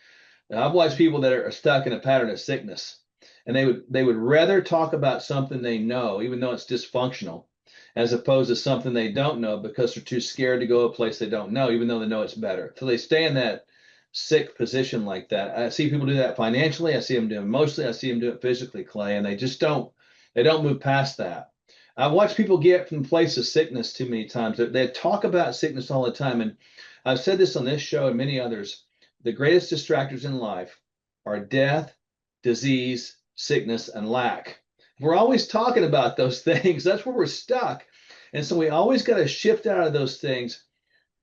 Now, I've watched people that are stuck in a pattern of sickness, and they would rather talk about something they know, even though it's dysfunctional, as opposed to something they don't know because they're too scared to go a place they don't know, even though they know it's better. So they stay in that sick position like that. I see people do that financially. I see them do it emotionally. I see them do it physically, Clay, and they just don't move past that. I've watched people get from place of sickness too many times. They talk about sickness all the time. And I've said this on this show and many others. The greatest distractors in life are death, disease, sickness, and lack. We're always talking about those things. That's where we're stuck. And so we always got to shift out of those things,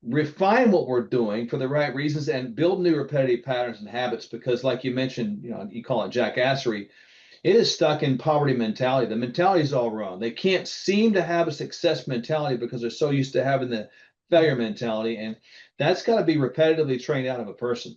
refine what we're doing for the right reasons, and build new repetitive patterns and habits. Because like you mentioned, you call it jackassery. It is stuck in poverty mentality. The mentality is all wrong. They can't seem to have a success mentality because they're so used to having the failure mentality. And that's got to be repetitively trained out of a person.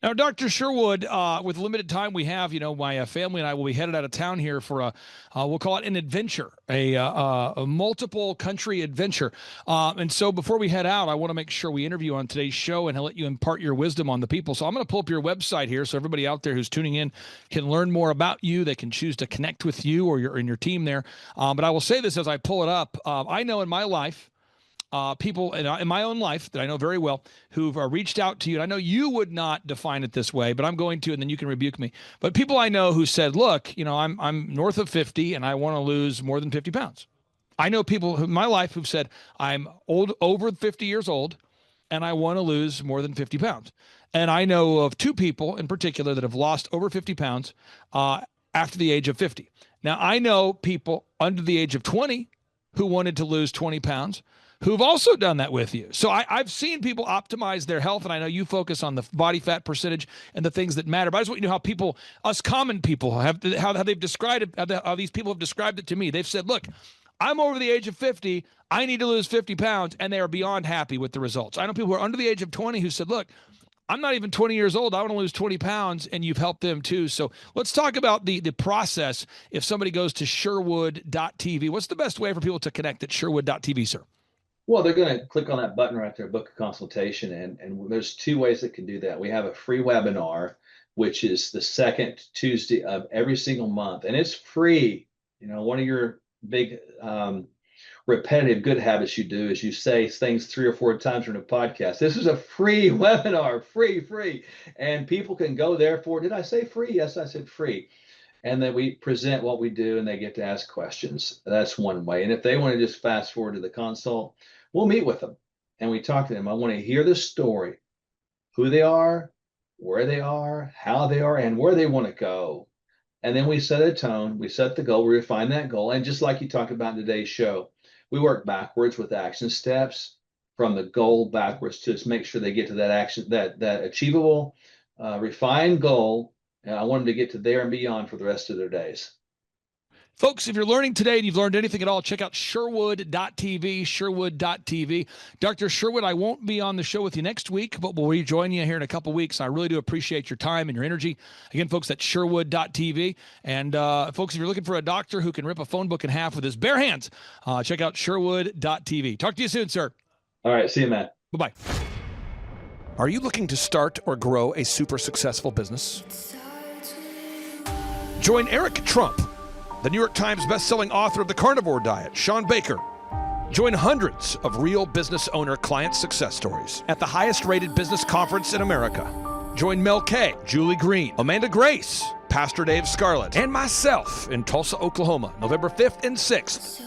Now, Dr. Sherwood, with limited time we have, my family and I will be headed out of town here for we'll call it an adventure, a multiple country adventure. And so before we head out, I want to make sure we interview on today's show and let you impart your wisdom on the people. So I'm going to pull up your website here so everybody out there who's tuning in can learn more about you. They can choose to connect with you or your team there. But I will say this as I pull it up. I know in my life, people in my own life that I know very well who've reached out to you. And I know you would not define it this way, but I'm going to, and then you can rebuke me. But people I know who said, look, I'm north of 50 and I want to lose more than 50 pounds. I know people in my life who've said, I'm over 50 years old and I want to lose more than 50 pounds. And I know of two people in particular that have lost over 50 pounds after the age of 50. Now, I know people under the age of 20 who wanted to lose 20 pounds who've also done that with you. So I've seen people optimize their health, and I know you focus on the body fat percentage and the things that matter. But I just want you to know how us common people, how they've described it, how these people have described it to me. They've said, look, I'm over the age of 50. I need to lose 50 pounds, and they are beyond happy with the results. I know people who are under the age of 20 who said, look, I'm not even 20 years old. I want to lose 20 pounds, and you've helped them too. So let's talk about the process. If somebody goes to Sherwood.tv, what's the best way for people to connect at Sherwood.tv, sir? Well, they're going to click on that button right there, book a consultation. And there's two ways that can do that. We have a free webinar, which is the second Tuesday of every single month. And it's free. One of your big repetitive good habits you do is you say things 3 or 4 times during a podcast. This is a free webinar, free. And people can go there for, did I say free? Yes, I said free. And then we present what we do and they get to ask questions. That's one way. And if they want to just fast forward to the consult, we'll meet with them and we talk to them. I want to hear the story, who they are, where they are, how they are, and where they want to go. And then we set a tone, we set the goal, we refine that goal. And just like you talked about in today's show, we work backwards with action steps from the goal backwards to just make sure they get to that action, that achievable, refined goal. And I want them to get to there and beyond for the rest of their days. Folks, if you're learning today and you've learned anything at all, check out Sherwood.tv, Sherwood.tv. Dr. Sherwood, I won't be on the show with you next week, but we'll rejoin you here in a couple weeks. I really do appreciate your time and your energy. Again, folks, that's Sherwood.tv. And folks, if you're looking for a doctor who can rip a phone book in half with his bare hands, check out Sherwood.tv. Talk to you soon, sir. All right. See you, Matt. Bye-bye. Are you looking to start or grow a super successful business? Join Eric Trump, the New York Times bestselling author of The Carnivore Diet, Sean Baker. Join hundreds of real business owner client success stories at the highest rated business conference in America. Join Mel K, Julie Green, Amanda Grace, Pastor Dave Scarlett, and myself in Tulsa, Oklahoma, November 5th and 6th.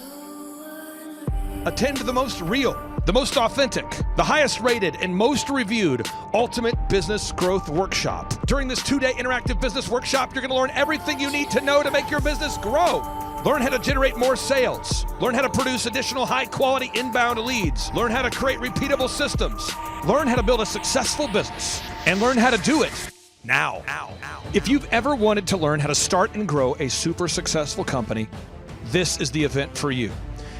Attend the most real, the most authentic, the highest rated, and most reviewed Ultimate Business Growth Workshop. During this 2-day interactive business workshop, you're going to learn everything you need to know to make your business grow. Learn how to generate more sales. Learn how to produce additional high-quality inbound leads. Learn how to create repeatable systems. Learn how to build a successful business. And learn how to do it now. If you've ever wanted to learn how to start and grow a super successful company, this is the event for you.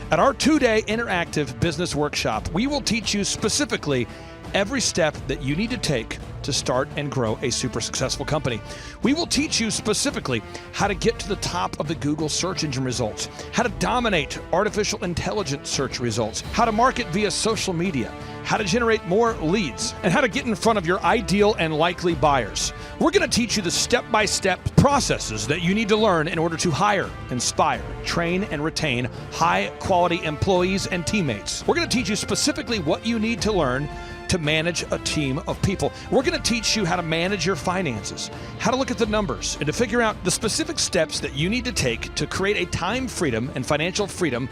At our 2-day interactive business workshop, we will teach you specifically every step that you need to take to start and grow a super successful company. We will teach you specifically how to get to the top of the Google search engine results, how to dominate artificial intelligence search results, how to market via social media, how to generate more leads, and how to get in front of your ideal and likely buyers. We're going to teach you the step-by-step processes that you need to learn in order to hire, inspire, train, and retain high-quality employees and teammates. We're going to teach you specifically what you need to learn to manage a team of people. We're going to teach you how to manage your finances, how to look at the numbers, and to figure out the specific steps that you need to take to create a time freedom and financial freedom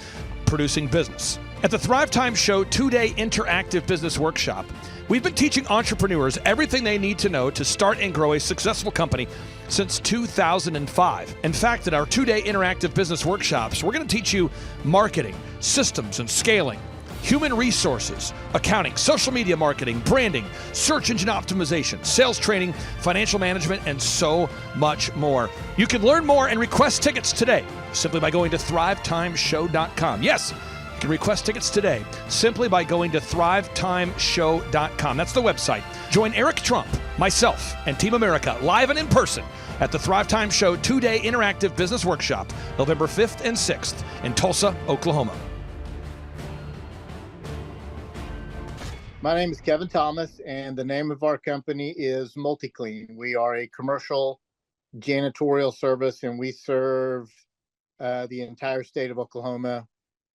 producing business. At the Thrivetime Show 2-day interactive business workshop, we've been teaching entrepreneurs everything they need to know to start and grow a successful company since 2005. In fact, at our 2-day interactive business workshops, we're going to teach you marketing, systems and scaling, human resources, accounting, social media marketing, branding, search engine optimization, sales training, financial management, and so much more. You can learn more and request tickets today simply by going to thrivetimeshow.com. Yes, you can request tickets today simply by going to thrivetimeshow.com. That's the website. Join Eric Trump, myself, and Team America live and in person at the Thrivetime Show 2-day interactive business workshop, November 5th and 6th in Tulsa, Oklahoma. My name is Kevin Thomas, and the name of our company is MultiClean. We are a commercial janitorial service, and we serve the entire state of Oklahoma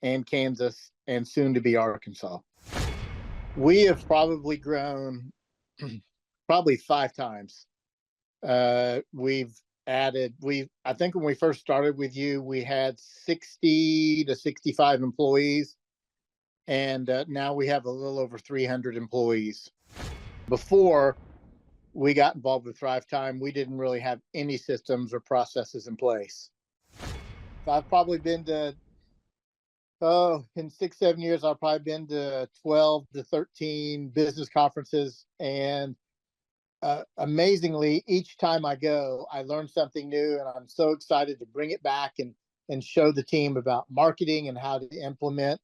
and Kansas and soon to be Arkansas. We have probably grown probably 5 times. We've added, I think when we first started with you, we had 60 to 65 employees. And now we have a little over 300 employees. Before we got involved with Thrivetime, we didn't really have any systems or processes in place. So I've probably been to, in 6-7 years, I've probably been to 12 to 13 business conferences. And amazingly, each time I go, I learn something new, and I'm so excited to bring it back and show the team about marketing and how to implement.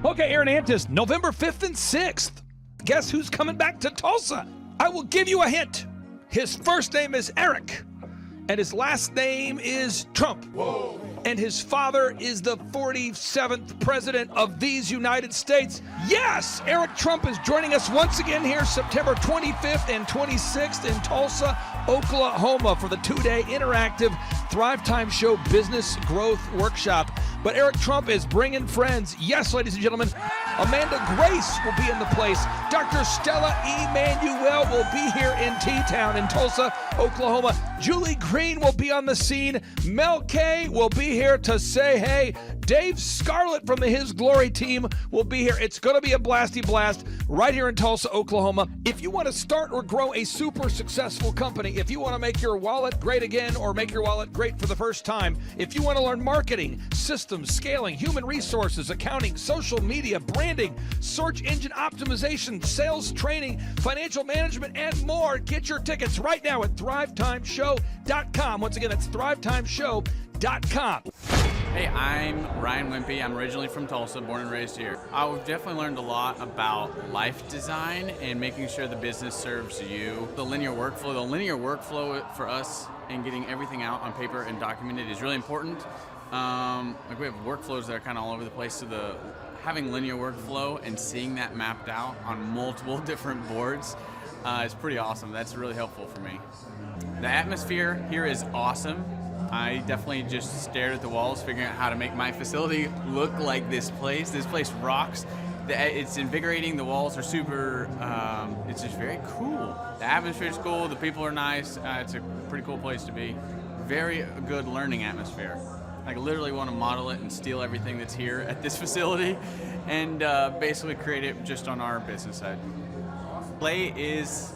Okay, Aaron Antis, November 5th and 6th. Guess who's coming back to Tulsa? I will give you a hint. His first name is Eric, and his last name is Trump. Whoa. And his father is the 47th president of these United States. Yes, Eric Trump is joining us once again here September 25th and 26th in Tulsa, Oklahoma for the 2-day interactive Thrivetime Show Business Growth Workshop. But Eric Trump is bringing friends. Yes, ladies and gentlemen, Amanda Grace will be in the place. Dr. Stella Emanuel will be here in T-Town in Tulsa, Oklahoma. Julie Green will be on the scene. Mel K will be here to say hey. Dave Scarlett from the His Glory team will be here. It's going to be a blasty blast right here in Tulsa, Oklahoma. If you want to start or grow a super successful company, if you want to make your wallet great again or make your wallet great for the first time, if you want to learn marketing, systems, scaling, human resources, accounting, social media, branding, search engine optimization, sales training, financial management, and more, get your tickets right now at thrivetimeshow.com. Once again, that's thrivetimeshow.com. Hey, I'm Ryan Wimpy. I'm originally from Tulsa, born and raised here. I've definitely learned a lot about life design and making sure the business serves you. The linear workflow for us and getting everything out on paper and documented is really important. Like we have workflows that are kind of all over the place, so having linear workflow and seeing that mapped out on multiple different boards is pretty awesome. That's really helpful for me. The atmosphere here is awesome. I definitely just stared at the walls, figuring out how to make my facility look like this place. This place rocks. It's invigorating. The walls are super, it's just very cool. The atmosphere is cool. The people are nice. It's a pretty cool place to be. Very good learning atmosphere. I literally want to model it and steal everything that's here at this facility and basically create it just on our business side. Play is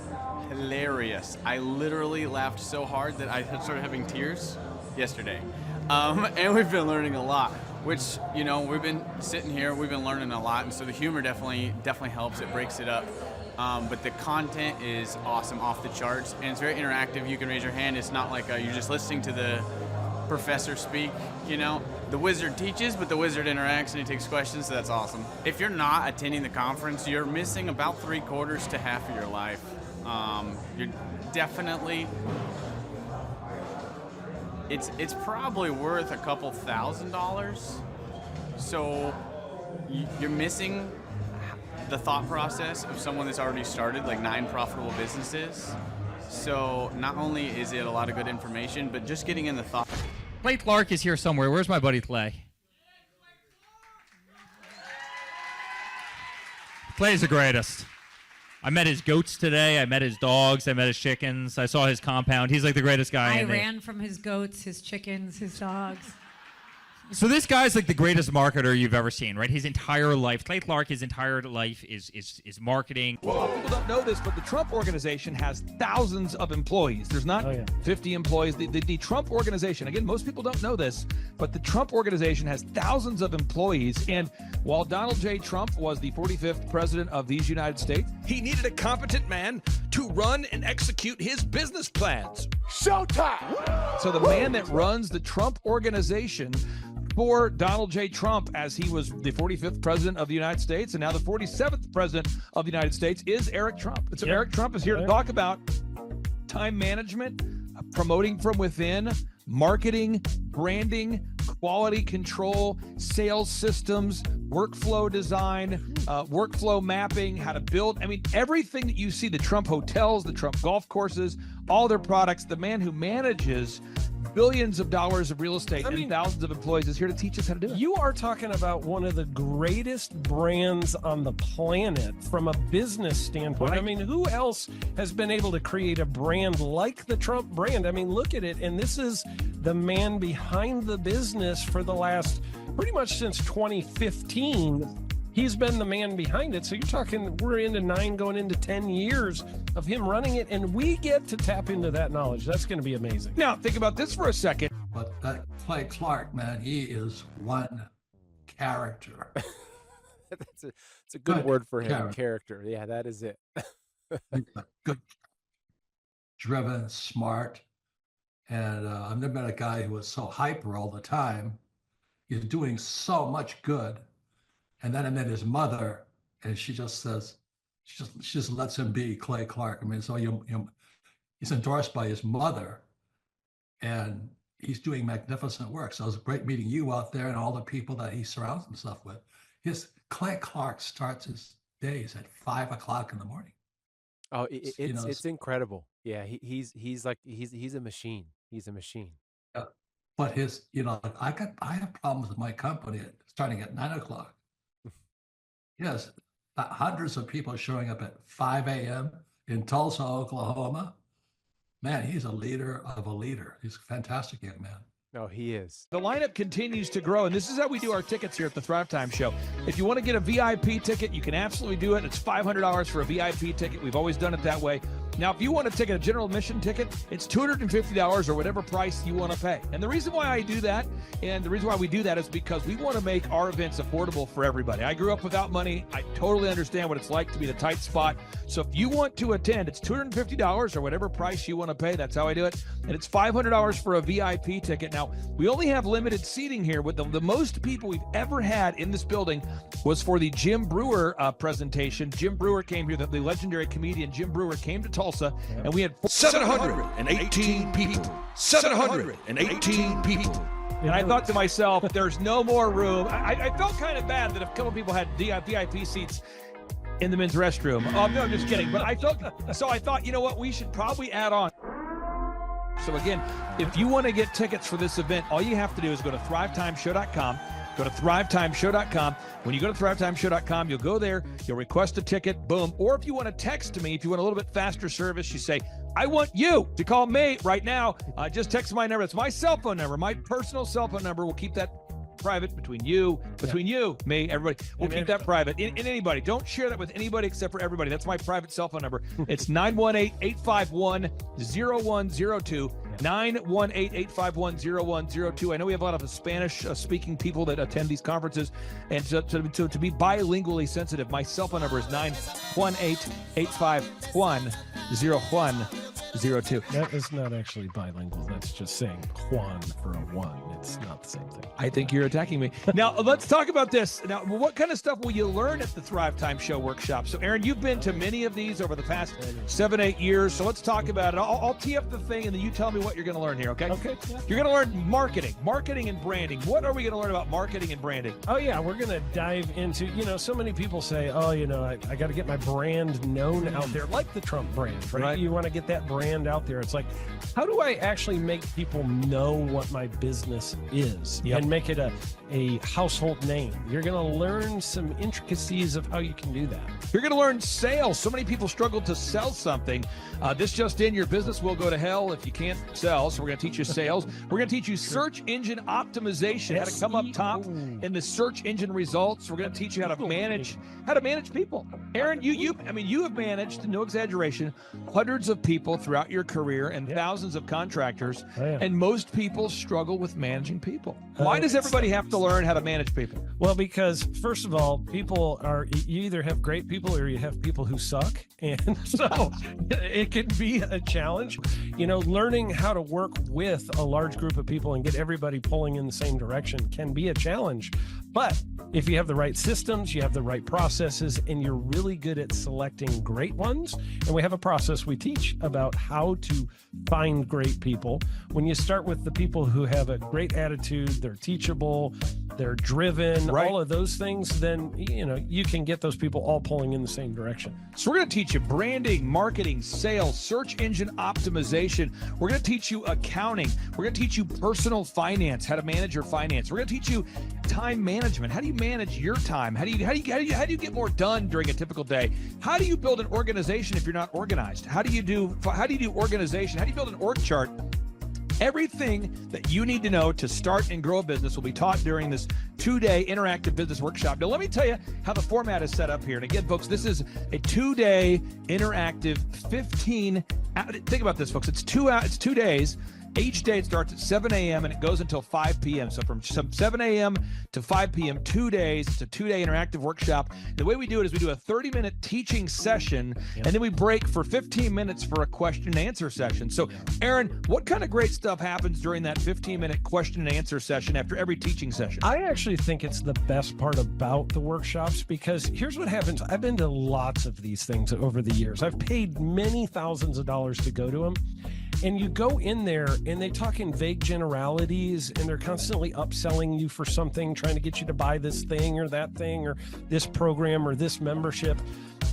hilarious. I literally laughed so hard that I started having tears yesterday. And we've been learning a lot, which, you know, we've been sitting here, we've been learning a lot, and so the humor definitely helps. It breaks it up. But the content is awesome, off the charts, and it's very interactive. You can raise your hand. It's not like you're just listening to the professor speak, you know. The wizard teaches, but the wizard interacts and he takes questions, so that's awesome. If you're not attending the conference, you're missing about 3/4 to half of your life. You're definitely, it's probably worth a couple $1,000s. So you're missing the thought process of someone that's already started like 9 profitable businesses. So not only is it a lot of good information, but just getting in the thought. Clay Clark is here somewhere. Where's my buddy Clay? Clay's the greatest. I met his goats today. I met his dogs. I met his chickens. I saw his compound. He's like the greatest guy. I ran from his goats, his chickens, his dogs. So this guy's like the greatest marketer you've ever seen, right? His entire life, Clay Clark, his entire life is marketing. Well, people don't know this, but the Trump organization has thousands of employees. There's not 50 employees. The Trump organization, again, most people don't know this, but the Trump organization has thousands of employees. And while Donald J. Trump was the 45th president of these United States, he needed a competent man to run and execute his business plans. Showtime! So the man that runs the Trump organization for Donald J. Trump, as he was the 45th president of the United States and now the 47th president of the United States, is Eric Trump. And so Eric Trump is here to talk about time management, promoting from within, marketing, branding, quality control, sales systems, workflow design, workflow mapping, how to build. I mean, everything that you see, the Trump hotels, the Trump golf courses, all their products, the man who manages billions of dollars of real estate and thousands of employees is here to teach us how to do it. You are talking about one of the greatest brands on the planet from a business standpoint. Right. I mean, who else has been able to create a brand like the Trump brand? I mean, look at it. And this is the man behind the business for the last, pretty much since 2015. He's been the man behind it. So you're talking, we're into 9 going into 10 years of him running it, and we get to tap into that knowledge. That's going to be amazing. Now, think about this for a second. But that Clay Clark, man, he is one character. It's a good word for him, character. Yeah, that is it. Good, driven, smart. And I've never met a guy who was so hyper all the time. He's doing so much good. And then I met his mother, and she just says, she just lets him be Clay Clark. I mean, so he's endorsed by his mother, and he's doing magnificent work. So it was great meeting you out there and all the people that he surrounds himself with. Clay Clark starts his days at 5 o'clock in the morning. Oh, it's incredible. Yeah, he's a machine. He's a machine. But I have problems with my company starting at 9 o'clock. Yes, hundreds of people showing up at 5 a.m. in Tulsa, Oklahoma. Man, he's a leader of a leader. He's a fantastic young man. No, he is. The lineup continues to grow, and this is how we do our tickets here at the Thrivetime Show. If you want to get a VIP ticket, you can absolutely do it. It's $500 for a VIP ticket. We've always done it that way. Now, if you want to take a general admission ticket, it's $250 or whatever price you want to pay. And the reason why I do that, and the reason why we do that, is because we want to make our events affordable for everybody. I grew up without money. I totally understand what it's like to be in a tight spot. So if you want to attend, it's $250 or whatever price you want to pay. That's how I do it. And it's $500 for a VIP ticket. Now, we only have limited seating here. With the most people we've ever had in this building was for the Jim Brewer presentation. Jim Brewer came here, the legendary comedian Jim Brewer came to Tulsa, and we had 718 people. 718 people. And I thought to myself, there's no more room. I felt kind of bad that a couple people had VIP seats in the men's restroom. Oh, no, I'm just kidding. But I thought, you know what, we should probably add on. So again, if you want to get tickets for this event, all you have to do is go to thrivetimeshow.com. Go to thrivetimeshow.com. When you go to thrivetimeshow.com, you'll go there, you'll request a ticket, boom. Or if you want to text me, if you want a little bit faster service, you say, I want you to call me right now. Just text my number. It's my cell phone number, my personal cell phone number. We'll keep that private between you, me, everybody. We'll keep that private. And anybody. Don't share that with anybody except for everybody. That's my private cell phone number. It's 918-851-0102. 918-851-0102. I know we have a lot of Spanish-speaking people that attend these conferences, and so to be bilingually sensitive, my cell phone number is 918-851-0102. That is not actually bilingual. That's just saying Juan for a one. It's not the same thing. I think you're attacking me. Now, let's talk about this. Now, what kind of stuff will you learn at the Thrivetime Show workshop? So, Aaron, you've been to many of these over the past 7-8 years. So let's talk about it. I'll tee up the thing, and then you tell me what you're going to learn here, okay? Okay. You're going to learn marketing and branding. What are we going to learn about marketing and branding? Oh, yeah. We're going to dive into, so many people say, I got to get my brand known out there, like the Trump brand, right? You want to get that brand out there. It's like, how do I actually make people know what my business is and make it a household name? You're going to learn some intricacies of how you can do that. You're going to learn sales. So many people struggle to sell something. This just in, your business will go to hell if you can't sell. So we're going to teach you sales. We're going to teach you search engine optimization, how to come up top in the search engine results. We're going to teach you how to manage people. Aaron, you have managed, no exaggeration, hundreds of people throughout your career and thousands of contractors. And most people struggle with managing people. Why does everybody have to learn how to manage people? Well, because first of all, you either have great people or you have people who suck. And so it can be a challenge, learning how to work with a large group of people and get everybody pulling in the same direction can be a challenge. But if you have the right systems, you have the right processes, and you're really good at selecting great ones, and we have a process we teach about how to find great people. When you start with the people who have a great attitude, they're teachable, they're driven, all of those things, then, you can get those people all pulling in the same direction. So we're going to teach you branding, marketing, sales, search engine optimization. We're going to teach you accounting. We're going to teach you personal finance, how to manage your finance. We're going to teach you time management. How do you manage your time? How do you get more done during a typical day? How do you build an organization if you're not organized? How do you do organization? How do you build an org chart? Everything that you need to know to start and grow a business will be taught during this 2-day interactive business workshop. Now, let me tell you how the format is set up here. And again, folks, this is a 2-day interactive 15. Think about this, folks. It's 2 days. Each day it starts at 7 a.m. and it goes until 5 p.m. So from 7 a.m. to 5 p.m., 2 days. It's a 2-day interactive workshop. The way we do it is we do a 30-minute teaching session, and then we break for 15 minutes for a question and answer session. So, Aaron, what kind of great stuff happens during that 15-minute question and answer session after every teaching session? I actually think it's the best part about the workshops, because here's what happens. I've been to lots of these things over the years. I've paid many thousands of dollars to go to them. And you go in there and they talk in vague generalities, and they're constantly upselling you for something, trying to get you to buy this thing or that thing or this program or this membership.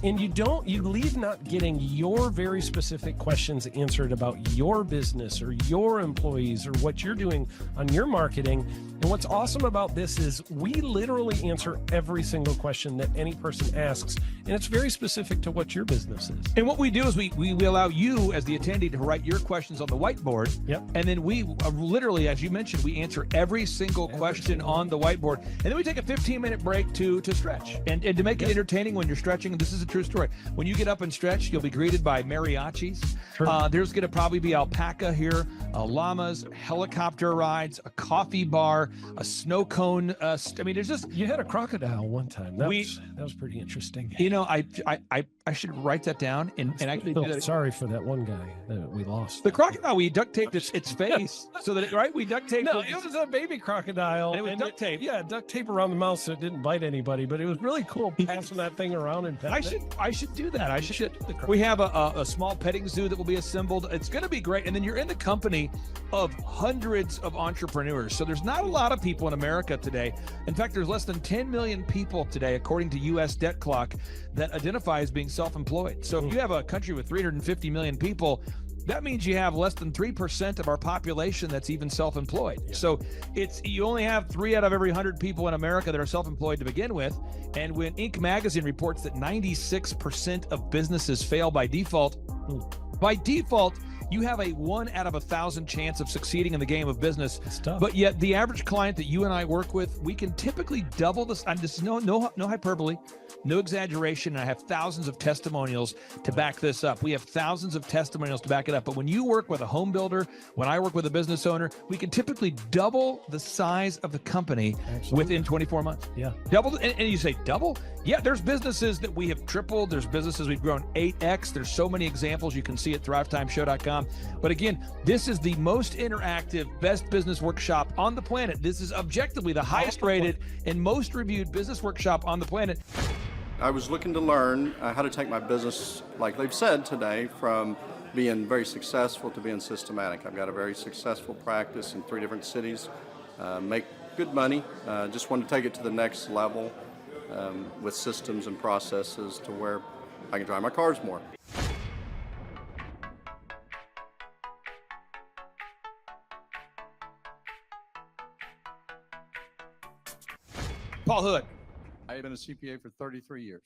And you leave not getting your very specific questions answered about your business or your employees or what you're doing on your marketing. And what's awesome about this is we literally answer every single question that any person asks, and it's very specific to what your business is. And what we do is we allow you as the attendee to write your questions on the whiteboard. Yep. And then we literally, as you mentioned, we answer every single question on the whiteboard. And then we take a 15-minute break to stretch and to make it entertaining when you're stretching. This is a true story. When you get up and stretch, you'll be greeted by mariachis. Sure. There's going to probably be alpaca here, llamas, helicopter rides, a coffee bar, a snow cone. There's just... You had a crocodile one time. That was pretty interesting. I should write that down and actually do that. Sorry for that one guy that we lost. The crocodile, we duct taped its face so that we duct taped. No, it was a baby crocodile. And it was duct tape. Yeah, duct tape around the mouth so it didn't bite anybody. But it was really cool passing that thing around and I should do that. We have a small petting zoo that will be assembled. It's going to be great. And then you're in the company of hundreds of entrepreneurs. So there's not a lot of people in America today. In fact, there's less than 10 million people today, according to U.S. Debt Clock, that identify as being self-employed. So if you have a country with 350 million people, that means you have less than 3% of our population that's even self-employed. Yeah. So you only have 3 out of every 100 people in America that are self-employed to begin with. And when Inc. magazine reports that 96% of businesses fail by default, You have a 1 out of 1,000 chance of succeeding in the game of business. But yet the average client that you and I work with, we can typically double this. And this is no hyperbole, no exaggeration. And I have thousands of testimonials to back this up. We have thousands of testimonials to back it up. But when you work with a home builder, when I work with a business owner, we can typically double the size of the company within 24 months. Yeah. Double. And you say double? Yeah, there's businesses that we have tripled. There's businesses we've grown 8x. There's so many examples you can see at thrivetimeshow.com. But again, this is the most interactive, best business workshop on the planet. This is objectively the highest rated and most reviewed business workshop on the planet. I was looking to learn how to take my business, like they've said today, from being very successful to being systematic. I've got a very successful practice in 3 different cities, make good money. Just want to take it to the next level with systems and processes to where I can drive my cars more. Paul Hood. I have been a CPA for 33 years.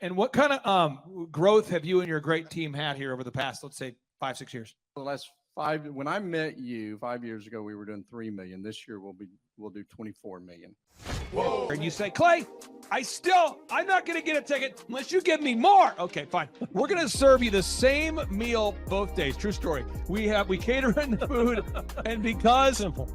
And what kind of growth have you and your great team had here over the past, let's say, 5-6 years? For the last 5, when I met you 5 years ago, we were doing 3 million. This year we'll do 24 million. Whoa. And you say, Clay, I'm not going to get a ticket unless you give me more. Okay, fine. We're going to serve you the same meal both days. True story. We cater in the food, and because simple.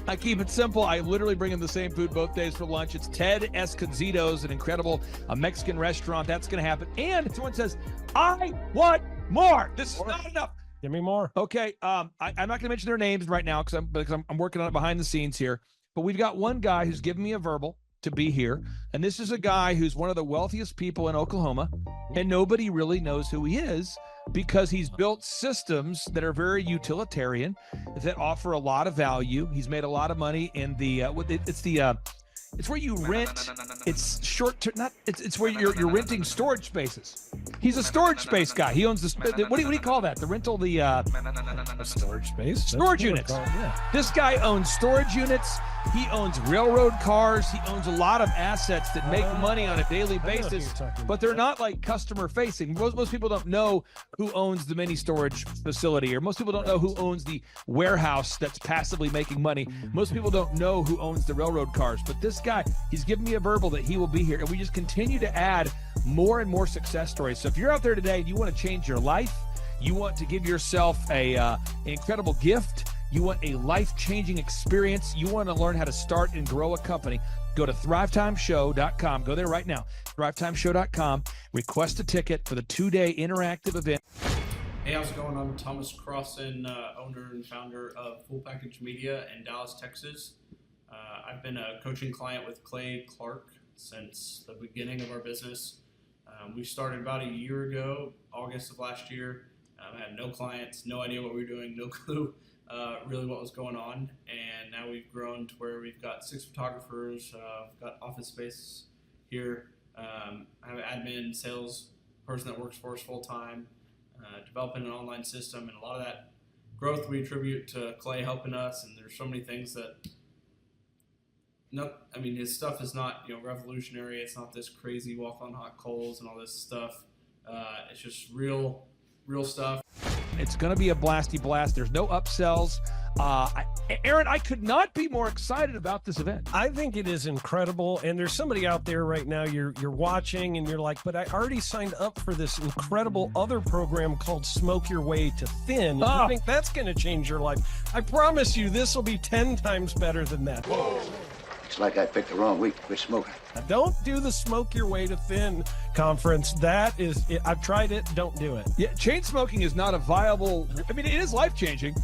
I keep it simple. I literally bring in the same food both days for lunch. It's Ted Escondido's, an incredible Mexican restaurant. That's going to happen. And someone says, I want more. This is not enough. Give me more. Okay. I'm not going to mention their names right now because I'm working on it behind the scenes here. But we've got one guy who's given me a verbal to be here. And this is a guy who's one of the wealthiest people in Oklahoma. And nobody really knows who he is because he's built systems that are very utilitarian, that offer a lot of value. He's made a lot of money in the, it's where you rent. It's short term. It's where you're renting storage spaces. He's a storage space guy. He owns the. What do you call that? The rental, a storage space. Storage units. Yeah. This guy owns storage units. He owns railroad cars. He owns a lot of assets that make money on a daily basis, but they're not like customer facing. Most people don't know who owns the mini storage facility, or most people don't know who owns the warehouse that's passively making money. Most people don't know who owns the railroad cars, but this guy, he's given me a verbal that he will be here, and we just continue to add more and more success stories. So if you're out there today and you want to change your life, you want to give yourself an incredible gift, you want a life-changing experience, you want to learn how to start and grow a company, go to thrivetimeshow.com. Go there right now, thrivetimeshow.com. Request a ticket for the 2-day interactive event. Hey, how's it going? I'm Thomas Cristen, owner and founder of Full Package Media in Dallas, Texas. I've been a coaching client with Clay Clark since the beginning of our business. We started about a year ago, August of last year. I had no clients, no idea what we were doing, no clue really what was going on. And now we've grown to where we've got 6 photographers, we've got office space here. I have an admin, sales person that works for us full time, developing an online system, and a lot of that growth we attribute to Clay helping us. And there's so many things that, his stuff is not, revolutionary. It's not this crazy walk on hot coals and all this stuff. It's just real stuff. It's going to be a blasty blast. There's no upsells. Aaron, I could not be more excited about this event. I think it is incredible. And there's somebody out there right now, you're watching and you're like, but I already signed up for this incredible other program called Smoke Your Way to Thin. I think that's going to change your life. I promise you, this will be 10 times better than that. Whoa. Looks like I picked the wrong week to quit smoking. Don't do the Smoke Your Way to Thin conference. That is, I've tried it. Don't do it. Yeah, chain smoking is not a viable. It is life-changing.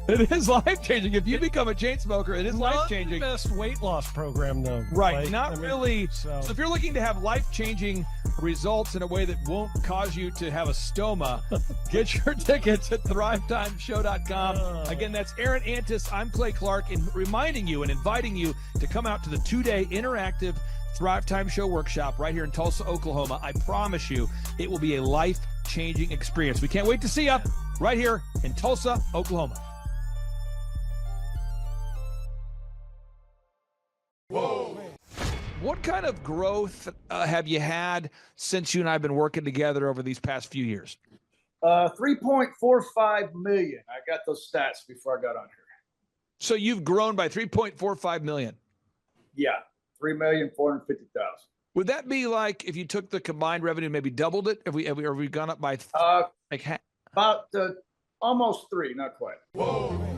It is life-changing. If you become a chain smoker, it is life-changing. Not the best weight loss program, though. Right, really. So if you're looking to have life-changing results in a way that won't cause you to have a stoma, get your tickets at thrivetimeshow.com. Again, that's Aaron Antis. I'm Clay Clark, and reminding you and inviting you to come out to the 2-day interactive Thrivetime Show workshop right here in Tulsa, Oklahoma. I promise you, it will be a life-changing experience. We can't wait to see you right here in Tulsa, Oklahoma. Whoa. What kind of growth have you had since you and I have been working together over these past few years? 3.45 million. I got those stats before I got on here. So you've grown by 3.45 million. Yeah, 3,450,000. Would that be like if you took the combined revenue, maybe doubled it? Have we gone up by about almost 3, not quite. Whoa.